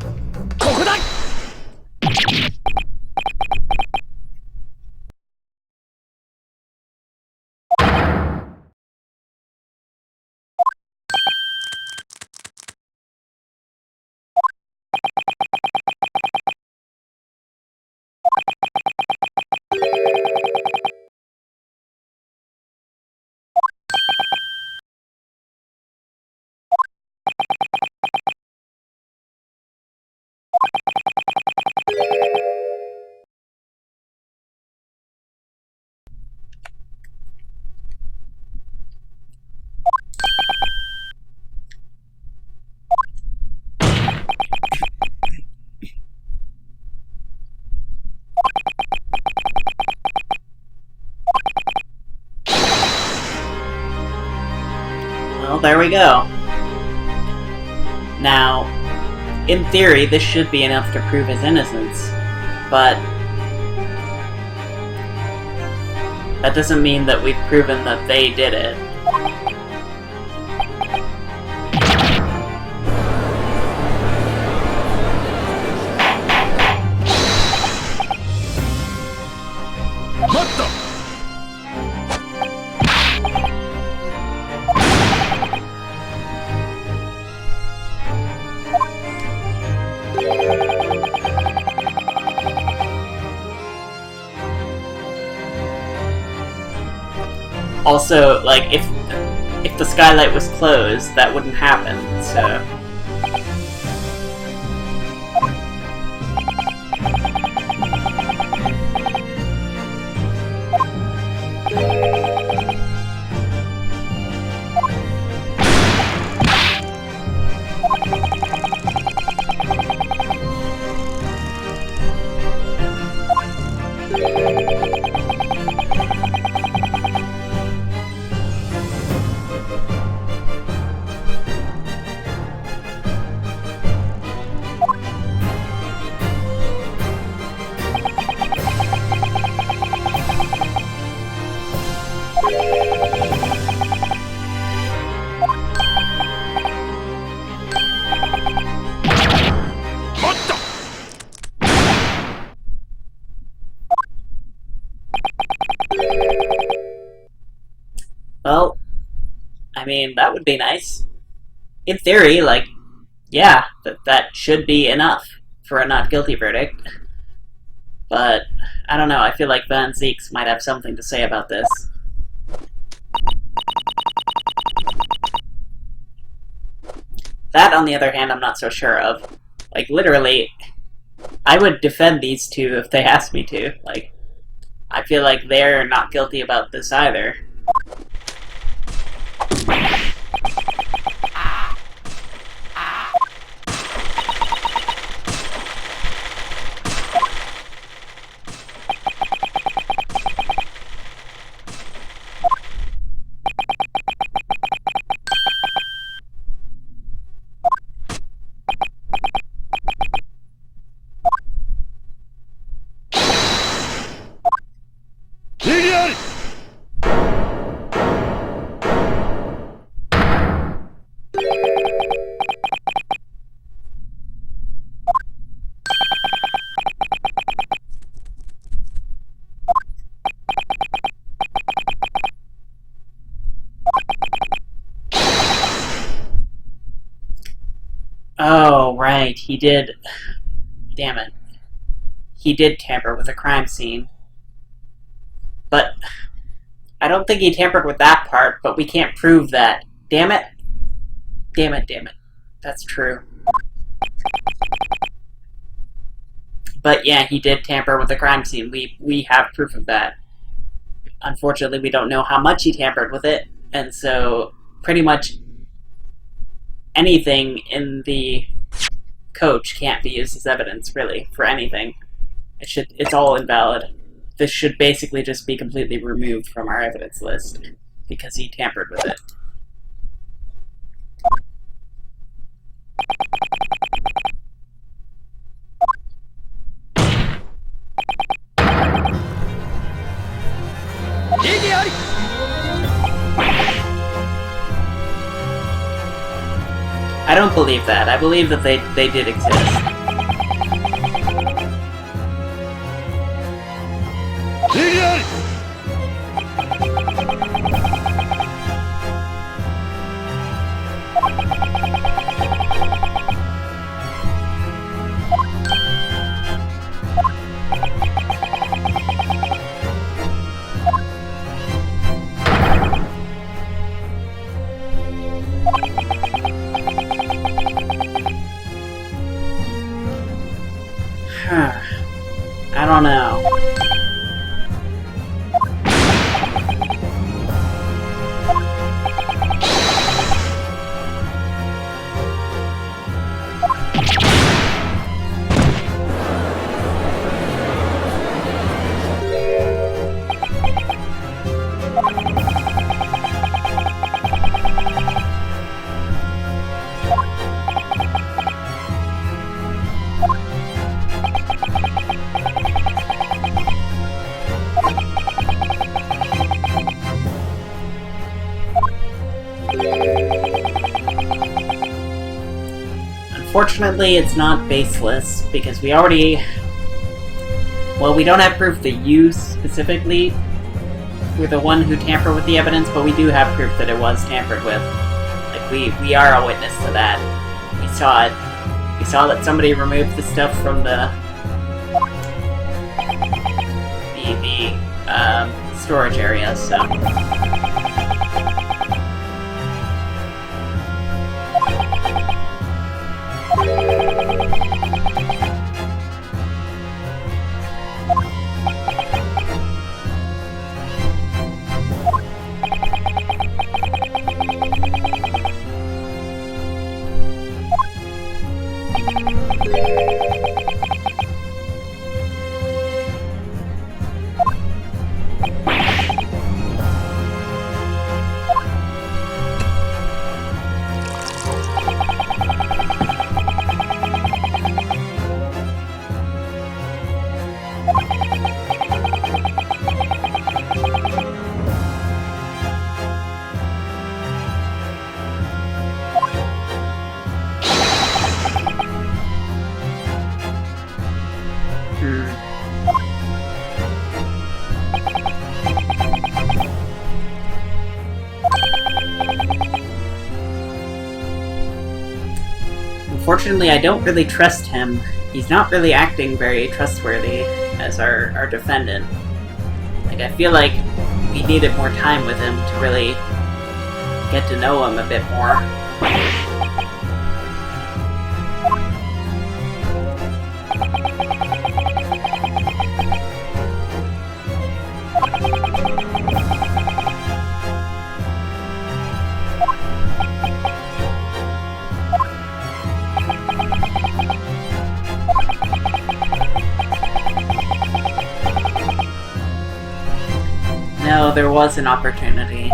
Well, there we go. Now, in theory, this should be enough to prove his innocence, but that doesn't mean that we've proven that they did it. Also, like, if the skylight was closed, that wouldn't happen, so... Well, I mean, that would be nice. In theory, like, yeah, that should be enough for a not guilty verdict. But, I don't know, I feel like Van Zieks might have something to say about this. That, on the other hand, I'm not so sure of. Like, literally, I would defend these two if they asked me to. Like, I feel like they're not guilty about this either. right, he did... Damn it. He did tamper with a crime scene. But I don't think he tampered with that part, but we can't prove that. Damn it. Damn it, damn it. That's true. But yeah, he did tamper with the crime scene. We have proof of that. Unfortunately, we don't know how much he tampered with it, and so pretty much anything in the coach can't be used as evidence, really, for anything. It's all invalid. This should basically just be completely removed from our evidence list, because he tampered with it. I don't believe that. I believe that they did exist. I don't know. Unfortunately, it's not baseless, because we already... Well, we don't have proof that you specifically were the one who tampered with the evidence, but we do have proof that it was tampered with. Like, we are a witness to that. We saw it. We saw that somebody removed the stuff from the storage area, so... Unfortunately, I don't really trust him. He's not really acting very trustworthy as our defendant. Like, I feel like we needed more time with him to really get to know him a bit more. No, there was an opportunity.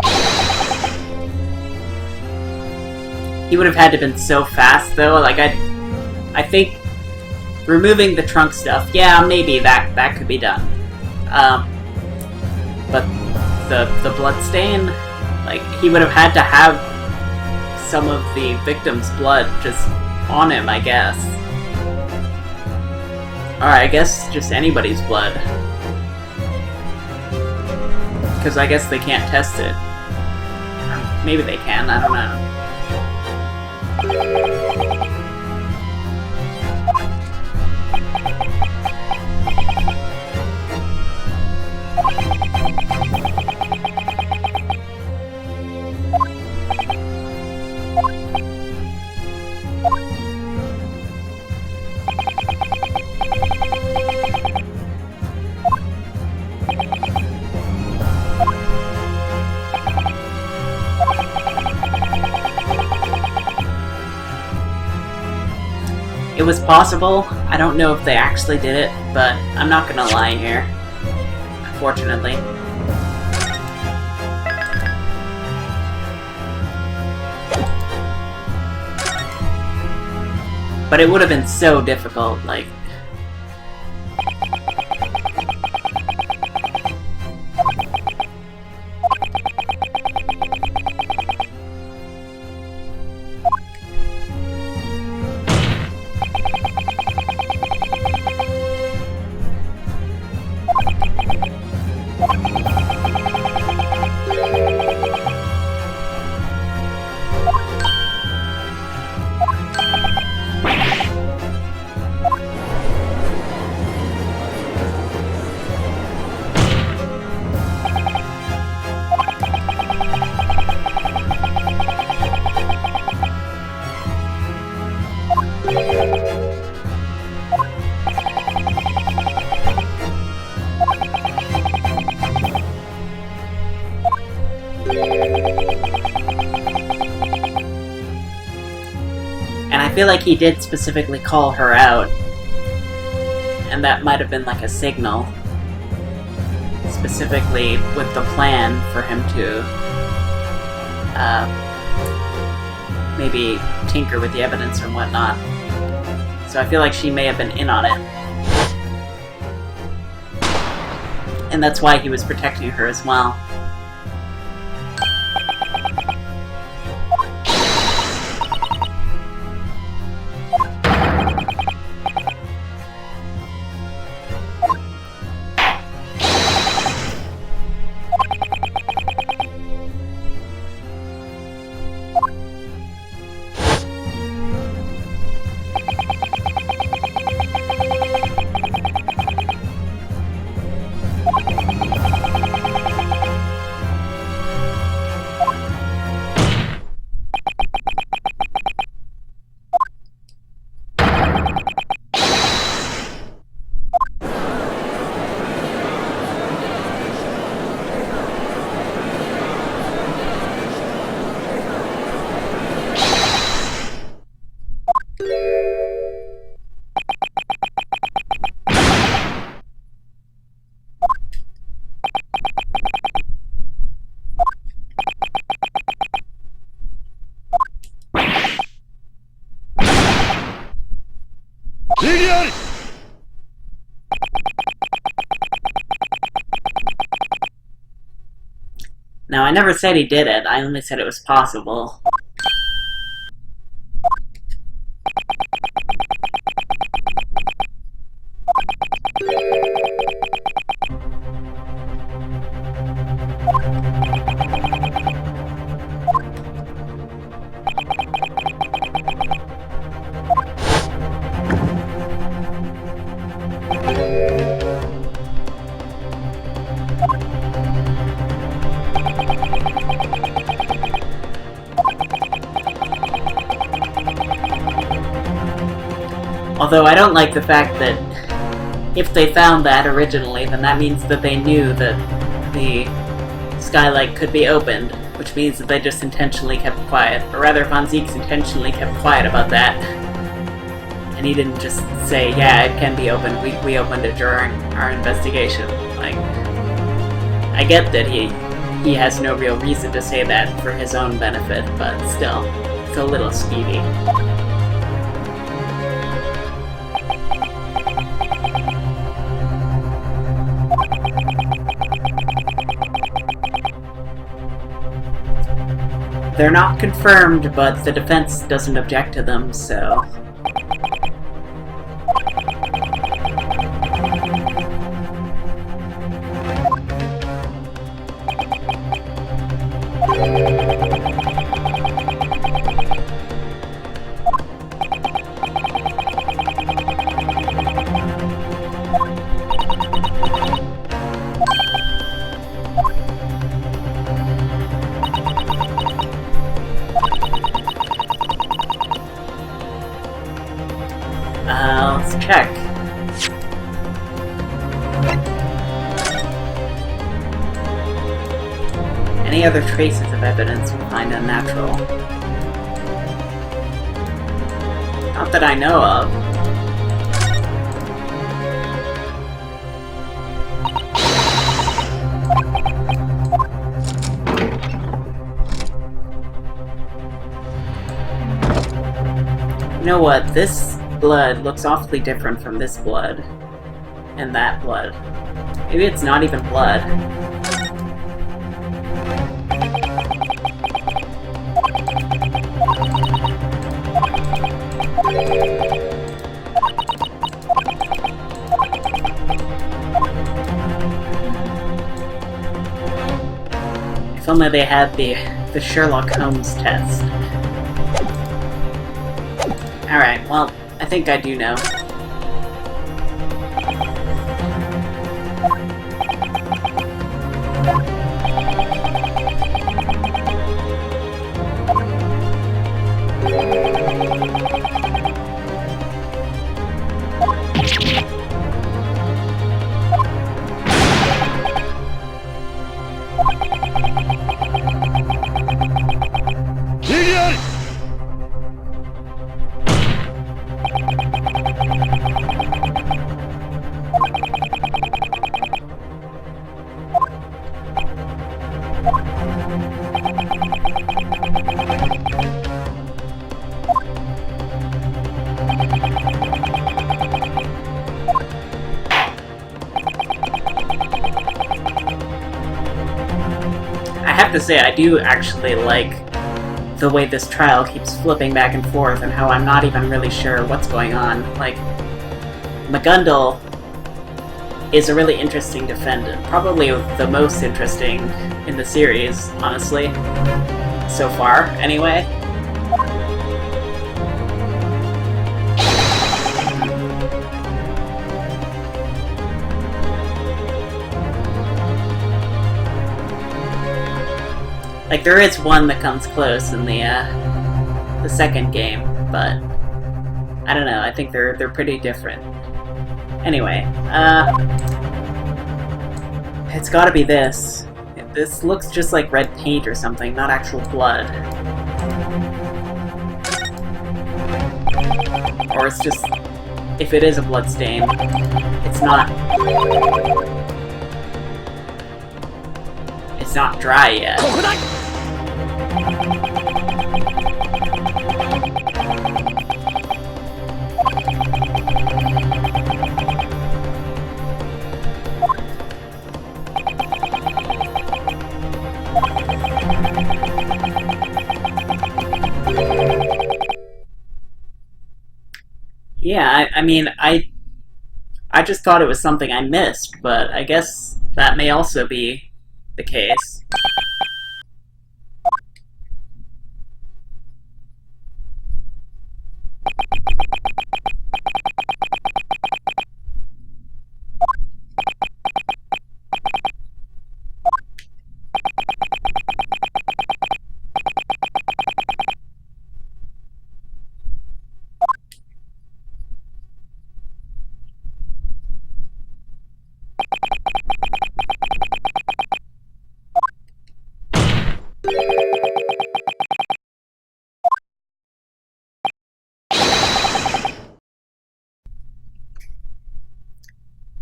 He would have had to have been so fast, though. Like, I think removing the trunk stuff, yeah, maybe that could be done. But the blood stain, like, he would have had to have some of the victim's blood just on him, I guess. Or I guess just anybody's blood. Because I guess they can't test it. Or maybe they can, I don't know. was possible. I don't know if they actually did it, but I'm not gonna lie here. Unfortunately. But it would have been so difficult, like... And I feel like he did specifically call her out. And that might have been like a signal. Specifically with the plan for him to maybe tinker with the evidence and whatnot. So I feel like she may have been in on it. And that's why he was protecting her as well. Now, I never said he did it, I only said it was possible. Although I don't like the fact that if they found that originally, then that means that they knew that the skylight could be opened, which means that they just intentionally kept quiet. Or rather, Von Zieks intentionally kept quiet about that. And he didn't just say, yeah, it can be opened, we opened it during our investigation. Like, I get that he has no real reason to say that for his own benefit, but still, it's a little skeevy. They're not confirmed, but the defense doesn't object to them, so... let's check. Any other traces of evidence we find unnatural? Not that I know of. know what? This blood looks awfully different from this blood. And that blood. Maybe it's not even blood. If only they had the Sherlock Holmes test. Alright, well, I think I do know. I have to say, I do actually like the way this trial keeps flipping back and forth and how I'm not even really sure what's going on. Like, McGundle is a really interesting defendant. Probably the most interesting in the series, honestly. So far, anyway. Like, there is one that comes close in the second game, but I don't know, I think they're pretty different. Anyway, it's gotta be this. This looks just like red paint or something, not actual blood. Or it's just, if it is a blood stain, it's not dry yet. Yeah, I mean, I just thought it was something I missed, but I guess that may also be the case.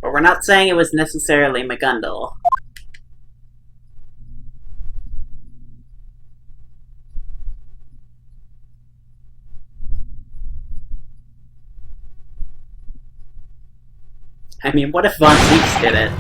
But we're not saying it was necessarily McGundle. I mean, what if Von Zieks did it?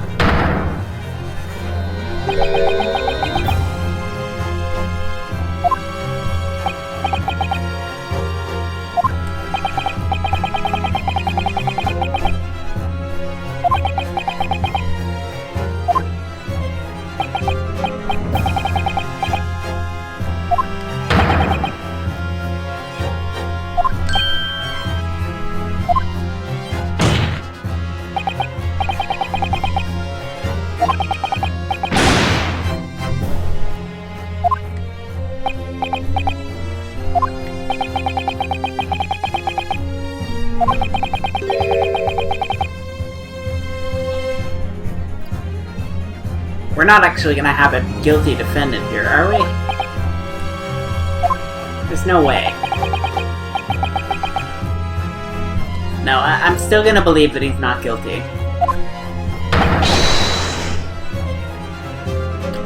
We're not actually gonna have a guilty defendant here, are we? There's no way. No, I'm still gonna believe that he's not guilty.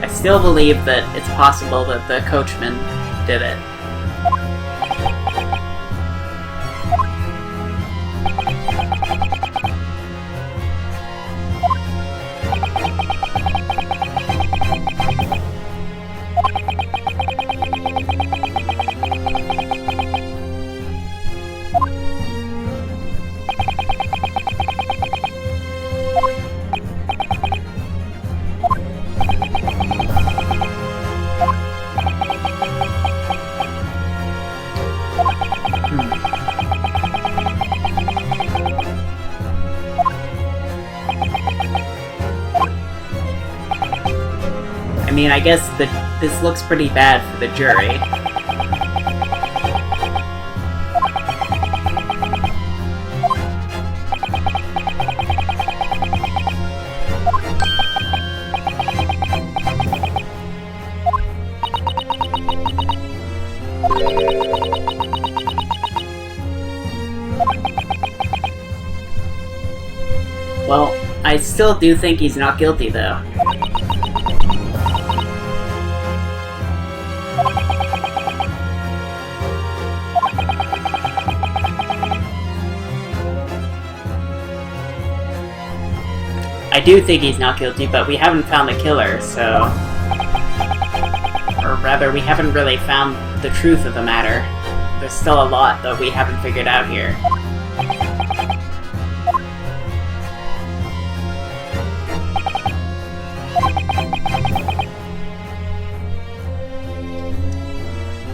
I still believe that it's possible that the coachman did it. I mean, I guess this looks pretty bad for the jury. Well, I still do think he's not guilty, though. I do think he's not guilty, but we haven't found the killer, so... Or rather, we haven't really found the truth of the matter. There's still a lot that we haven't figured out here.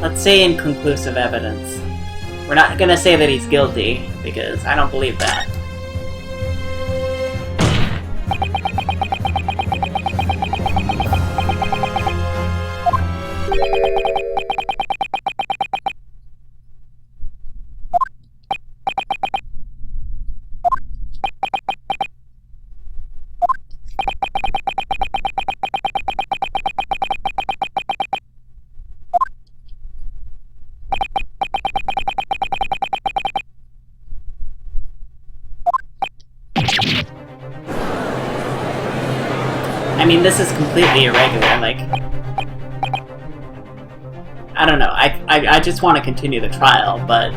Let's say inconclusive evidence. We're not gonna say that he's guilty, because I don't believe that. I mean, this is completely irregular, like... I don't know, I just want to continue the trial, but...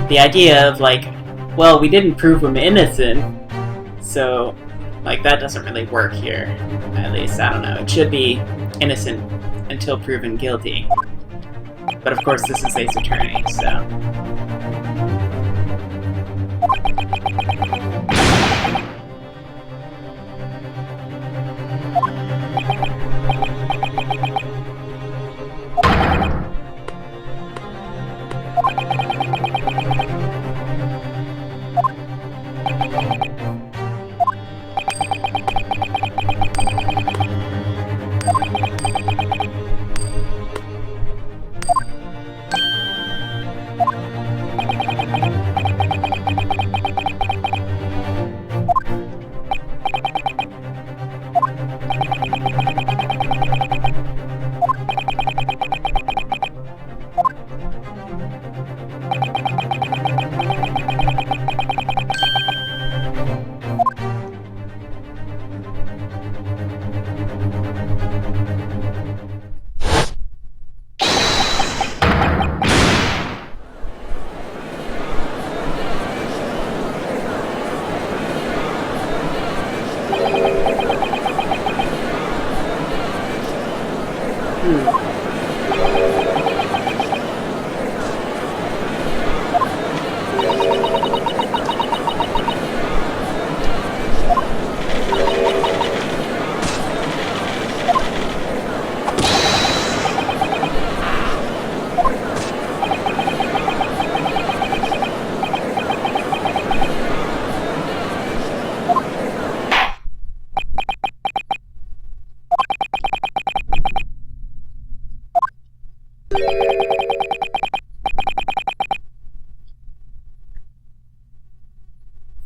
The idea of, like, well, we didn't prove him innocent, so... Like, that doesn't really work here. At least, I don't know. It should be innocent until proven guilty. But of course, this is Ace Attorney, so...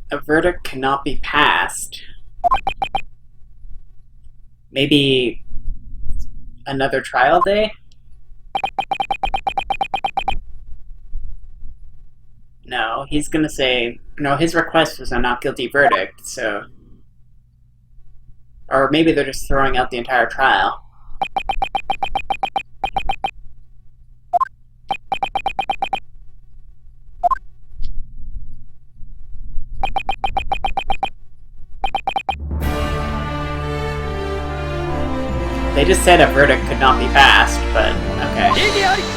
A verdict cannot be passed. Maybe another trial day? No, he's gonna say... No, his request was a not guilty verdict, so... Or maybe they're just throwing out the entire trial. They just said a verdict could not be passed, but okay.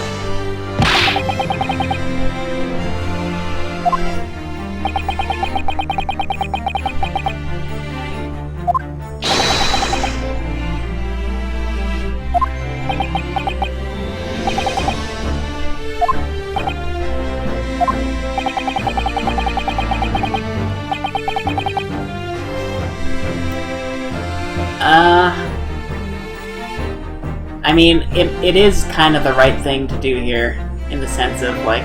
I mean, it is kind of the right thing to do here, in the sense of, like,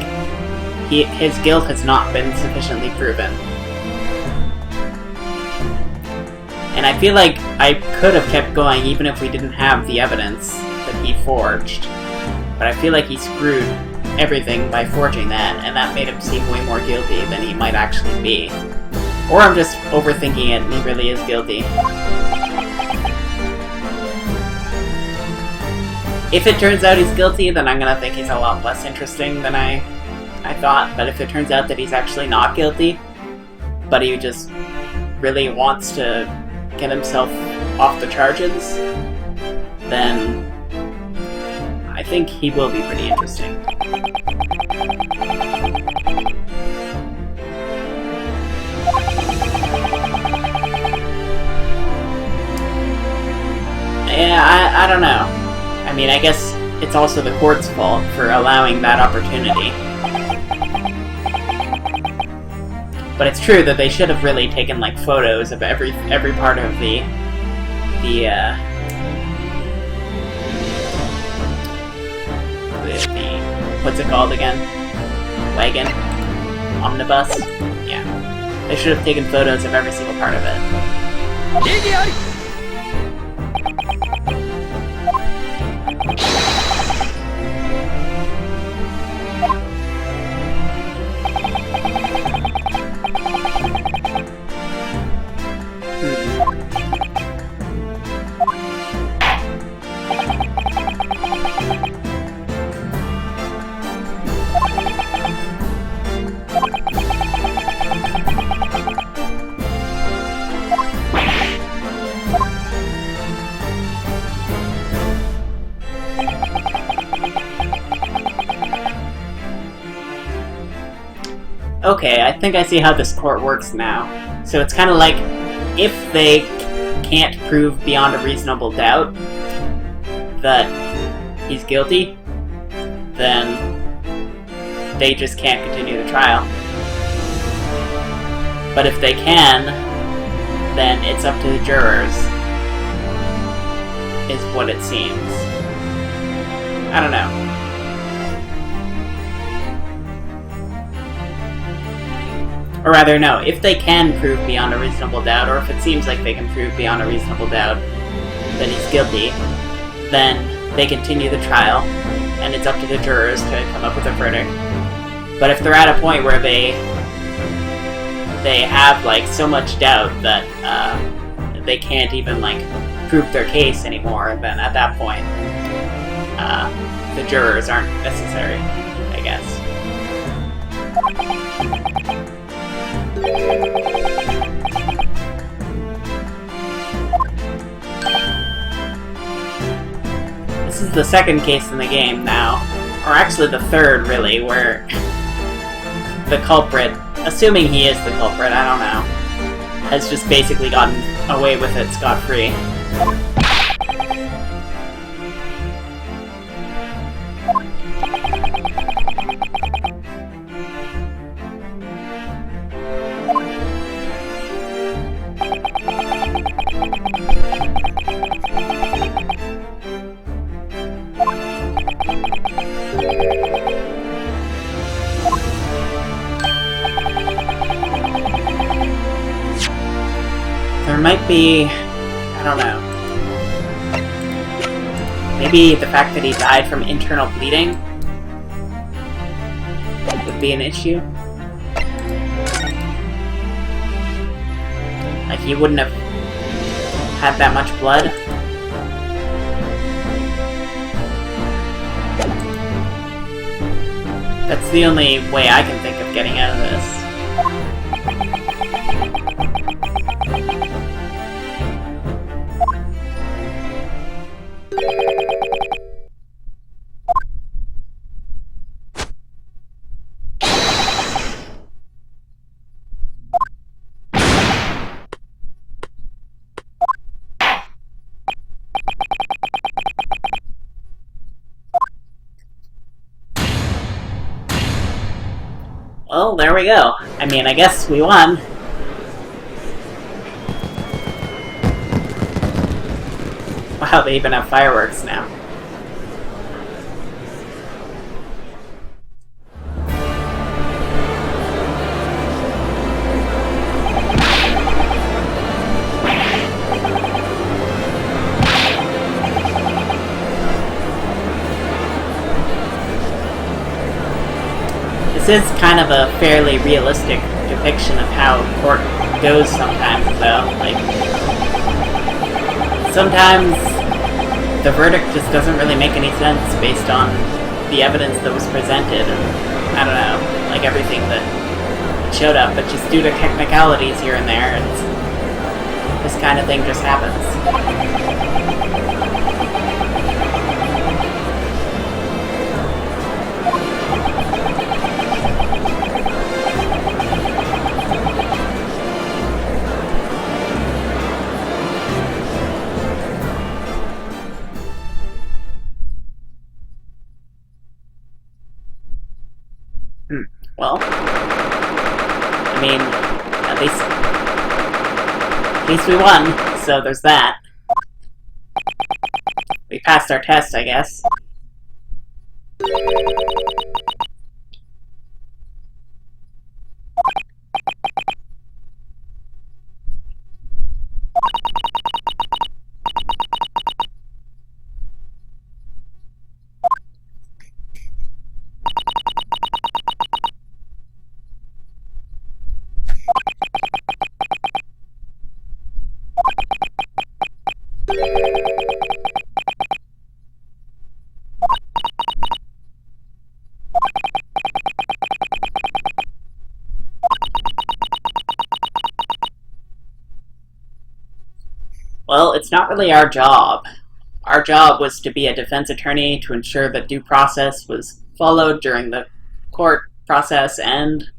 his guilt has not been sufficiently proven. And I feel like I could have kept going even if we didn't have the evidence that he forged. But I feel like he screwed everything by forging that, and that made him seem way more guilty than he might actually be. Or I'm just overthinking it and he really is guilty. If it turns out he's guilty, then I'm gonna think he's a lot less interesting than I thought. But if it turns out that he's actually not guilty, but he just really wants to get himself off the charges, then I think he will be pretty interesting. Yeah, I don't know. I mean, I guess it's also the court's fault for allowing that opportunity. But it's true that they should have really taken, like, photos of every part of the what's it called again? Wagon? Omnibus? Yeah. They should have taken photos of every single part of it. Okay, I think I see how this court works now. So it's kind of like, if they can't prove beyond a reasonable doubt that he's guilty, then they just can't continue the trial. But if they can, then it's up to the jurors, is what it seems. I don't know. Or rather, no, if they can prove beyond a reasonable doubt, or if it seems like they can prove beyond a reasonable doubt that he's guilty, then they continue the trial, and it's up to the jurors to come up with a verdict. But if they're at a point where they have, like, so much doubt that they can't even, like, prove their case anymore, then at that point, the jurors aren't necessary, I guess. This is the second case in the game now, or actually the third, really, where the culprit, assuming he is the culprit, I don't know, has just basically gotten away with it scot-free. There might be, I don't know, maybe the fact that he died from internal bleeding would be an issue. Like, he wouldn't have had that much blood. That's the only way I can think of getting out of this. Well, there we go. I mean, I guess we won. Wow, they even have fireworks now. This is kind of a fairly realistic depiction of how court goes sometimes, though. Like, sometimes the verdict just doesn't really make any sense based on the evidence that was presented, and I don't know, like everything that showed up, but just due to technicalities here and there, this kind of thing just happens. Well, I mean, at least we won, so there's that. We passed our test, I guess. Well, it's not really our job. Our job was to be a defense attorney to ensure that due process was followed during the court process, and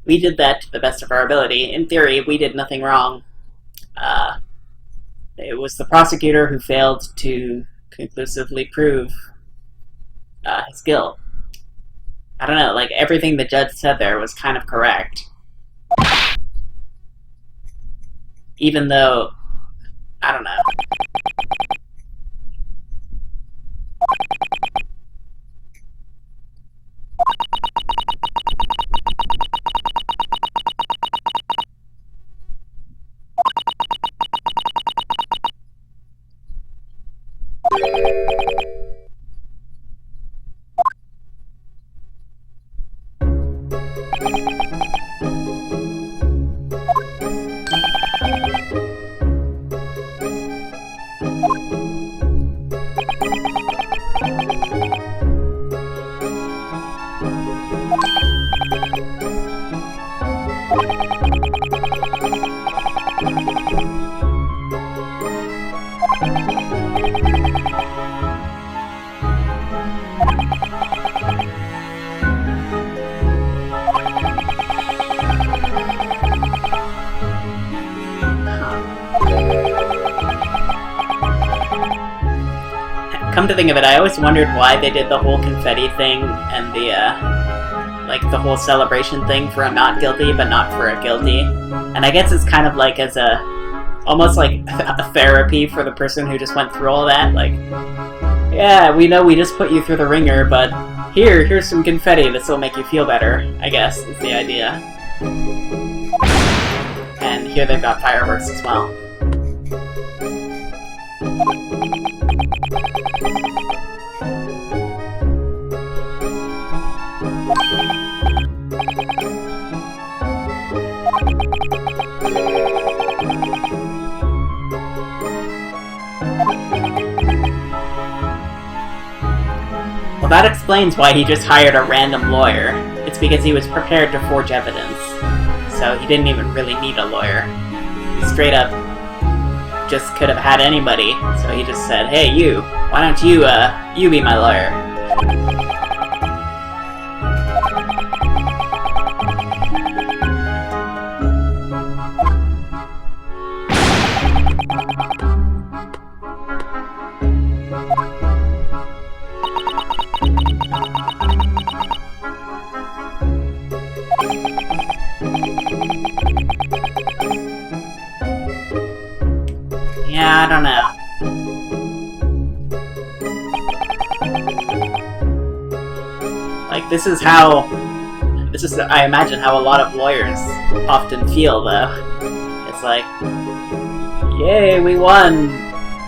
we did that to the best of our ability. In theory, we did nothing wrong. It was the prosecutor who failed to conclusively prove his guilt. I don't know, like, everything the judge said there was kind of correct. Even though, I don't know. Come to think of it, I always wondered why they did the whole confetti thing and the whole celebration thing for a not guilty, but not for a guilty. And I guess it's kind of like as almost like a therapy for the person who just went through all that. Like, yeah, we know we just put you through the ringer, but here's some confetti. This will make you feel better, I guess, is the idea. And here they've got fireworks as well. Well, that explains why he just hired a random lawyer. It's because he was prepared to forge evidence. So he didn't even really need a lawyer. He straight up just could have had anybody. So he just said, hey, you, why don't you be my lawyer? Yeah, I don't know. Like, this is, I imagine, how a lot of lawyers often feel, though. It's like, yay, we won,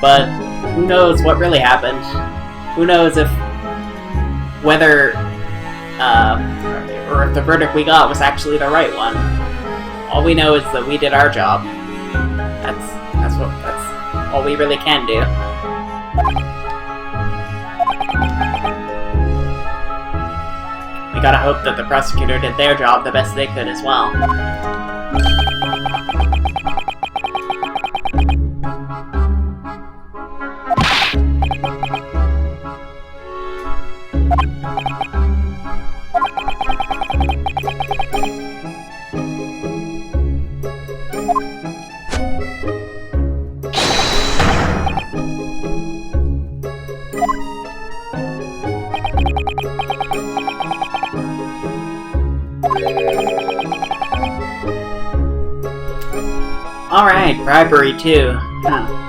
but who knows what really happened? Who knows whether, or if the verdict we got was actually the right one. All we know is that we did our job. That's all we really can do. We gotta hope that the prosecutor did their job the best they could as well. Alright, bribery too. Huh.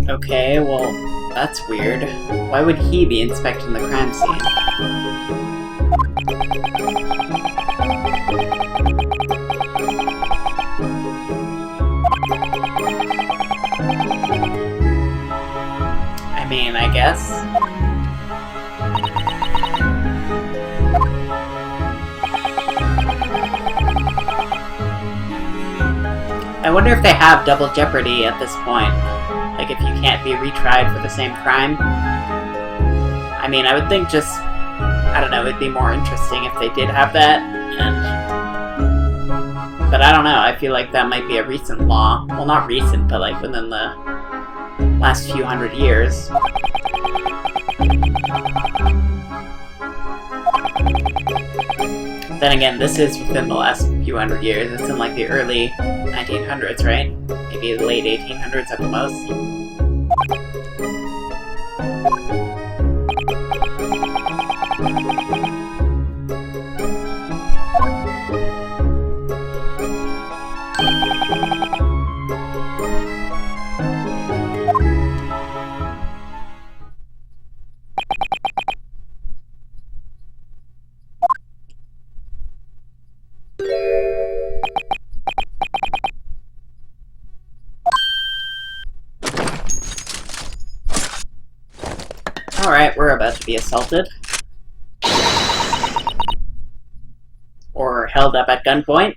Okay, well, that's weird. Why would he be inspecting the crime scene? I mean, I guess. I wonder if they have double jeopardy at this point. Like, if you can't be retried for the same crime. I mean, I would think just, I don't know, it'd be more interesting if they did have that, but I don't know, I feel like that might be a recent law. Well, not recent, but like within the last few hundred years. Then again, this is within the last few hundred years. It's in like the early 1900s, right? Maybe the late 1800s at the most. Alright, we're about to be assaulted. Or held up at gunpoint.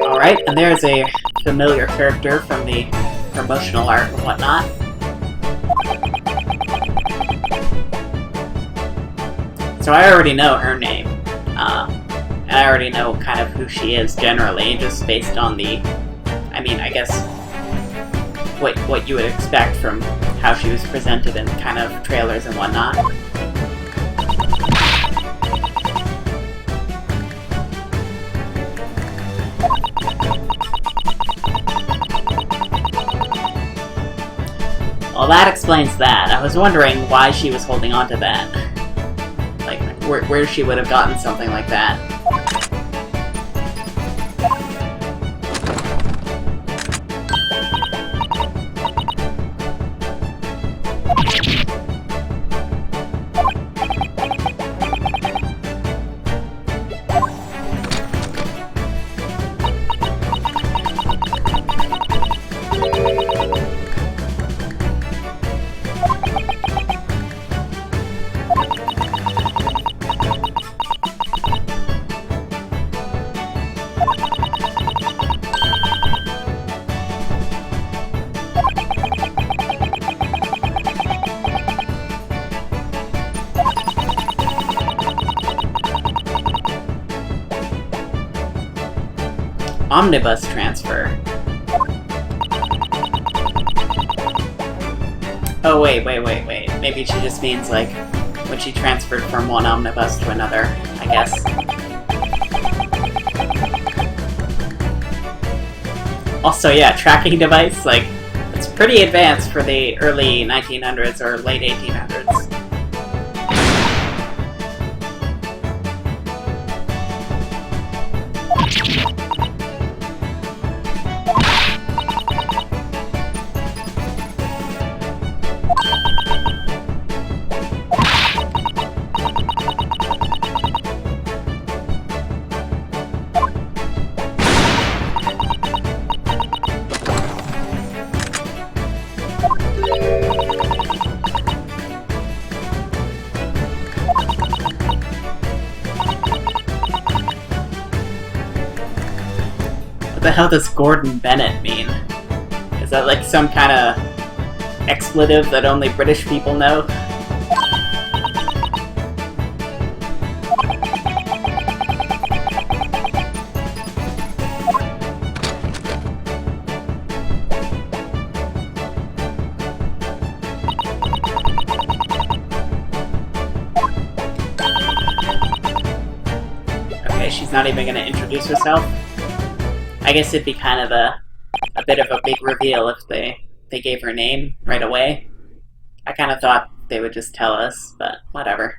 Alright, and there's a familiar character from the promotional art and whatnot. So I already know her name, and I already know kind of who she is generally, just based on the, I mean, I guess, what you would expect from how she was presented in kind of trailers and whatnot. Well, that explains that. I was wondering why she was holding on to that. Like, where she would have gotten something like that. Omnibus transfer. Oh, wait. Maybe she just means, like, when she transferred from one omnibus to another, I guess. Also, yeah, tracking device, like, it's pretty advanced for the early 1900s or late 1800s. What the hell does Gordon Bennett mean? Is that like some kind of expletive that only British people know? Okay, she's not even gonna introduce herself. I guess it'd be kind of a bit of a big reveal if they gave her name right away. I kind of thought they would just tell us, but whatever.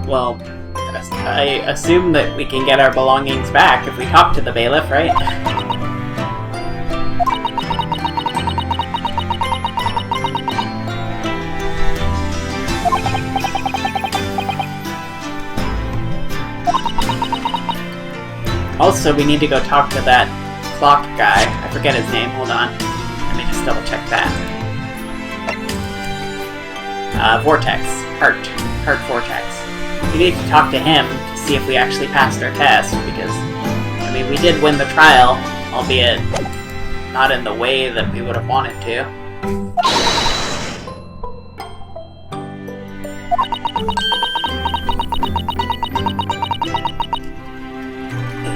Well, I assume that we can get our belongings back if we talk to the bailiff, right? Also, we need to go talk to that clock guy. I forget his name. Hold on. Let me just double check that. Vortex. Heart Vortex. We need to talk to him to see if we actually passed our test, because, I mean, we did win the trial, albeit not in the way that we would have wanted to.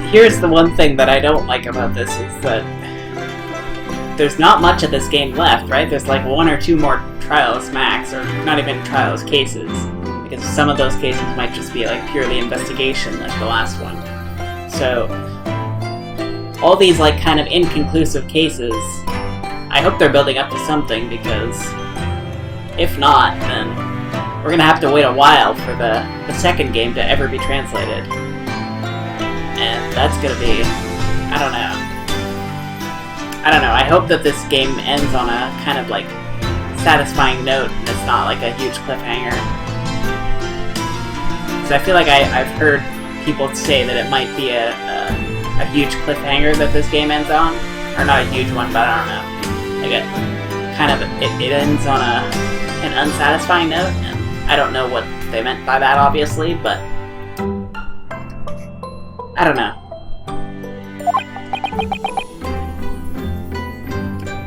Here's the one thing that I don't like about this, is that there's not much of this game left, right? There's like one or two more trials max, or not even trials, cases. Because some of those cases might just be like purely investigation, like the last one. So, all these like kind of inconclusive cases, I hope they're building up to something, because if not, then we're gonna have to wait a while for the second game to ever be translated. And that's gonna be, I don't know, I hope that this game ends on a kind of like satisfying note, and it's not like a huge cliffhanger. Because I feel like I've heard people say that it might be a huge cliffhanger that this game ends on. Or not a huge one, but I don't know. Like it ends on an unsatisfying note, and I don't know what they meant by that, obviously, but I don't know.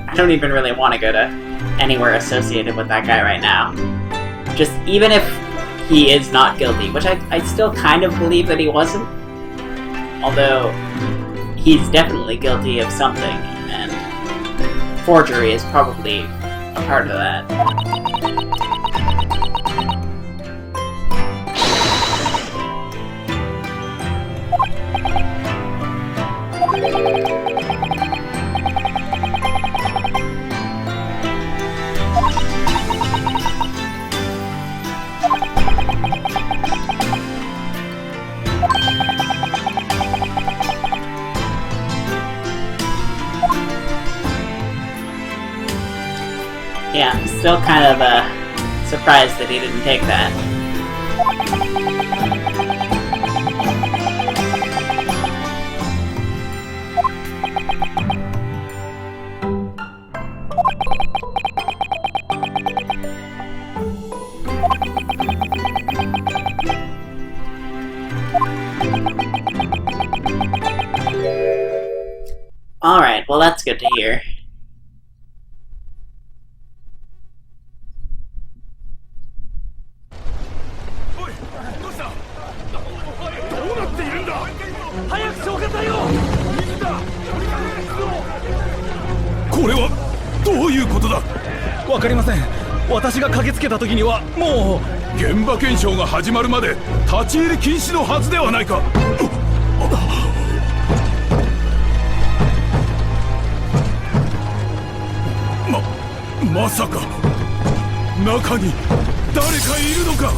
I don't even really want to go to anywhere associated with that guy right now. Just even if he is not guilty, which I still kind of believe that he wasn't. Although, he's definitely guilty of something, and forgery is probably a part of that. Yeah, I'm still kind of surprised that he didn't take that. Well, that's good to hear.まさか中に誰かいるのか。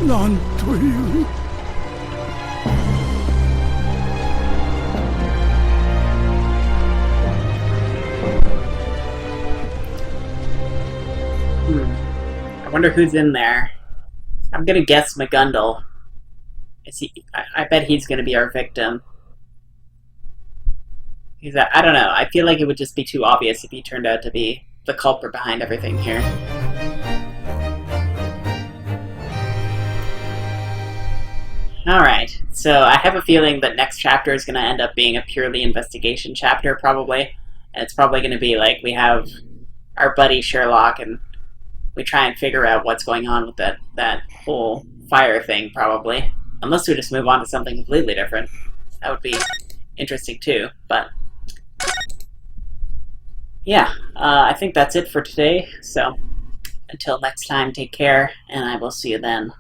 なんという。I wonder who's in there. I'm gonna guess McGundle. Is he? I bet he's gonna be our victim. I don't know. I feel like it would just be too obvious if he turned out to be the culprit behind everything here. Alright, so I have a feeling that next chapter is going to end up being a purely investigation chapter, probably. And it's probably going to be like we have our buddy Sherlock and we try and figure out what's going on with that whole fire thing, probably. Unless we just move on to something completely different. That would be interesting too, but... yeah, I think that's it for today, so until next time, take care, and I will see you then.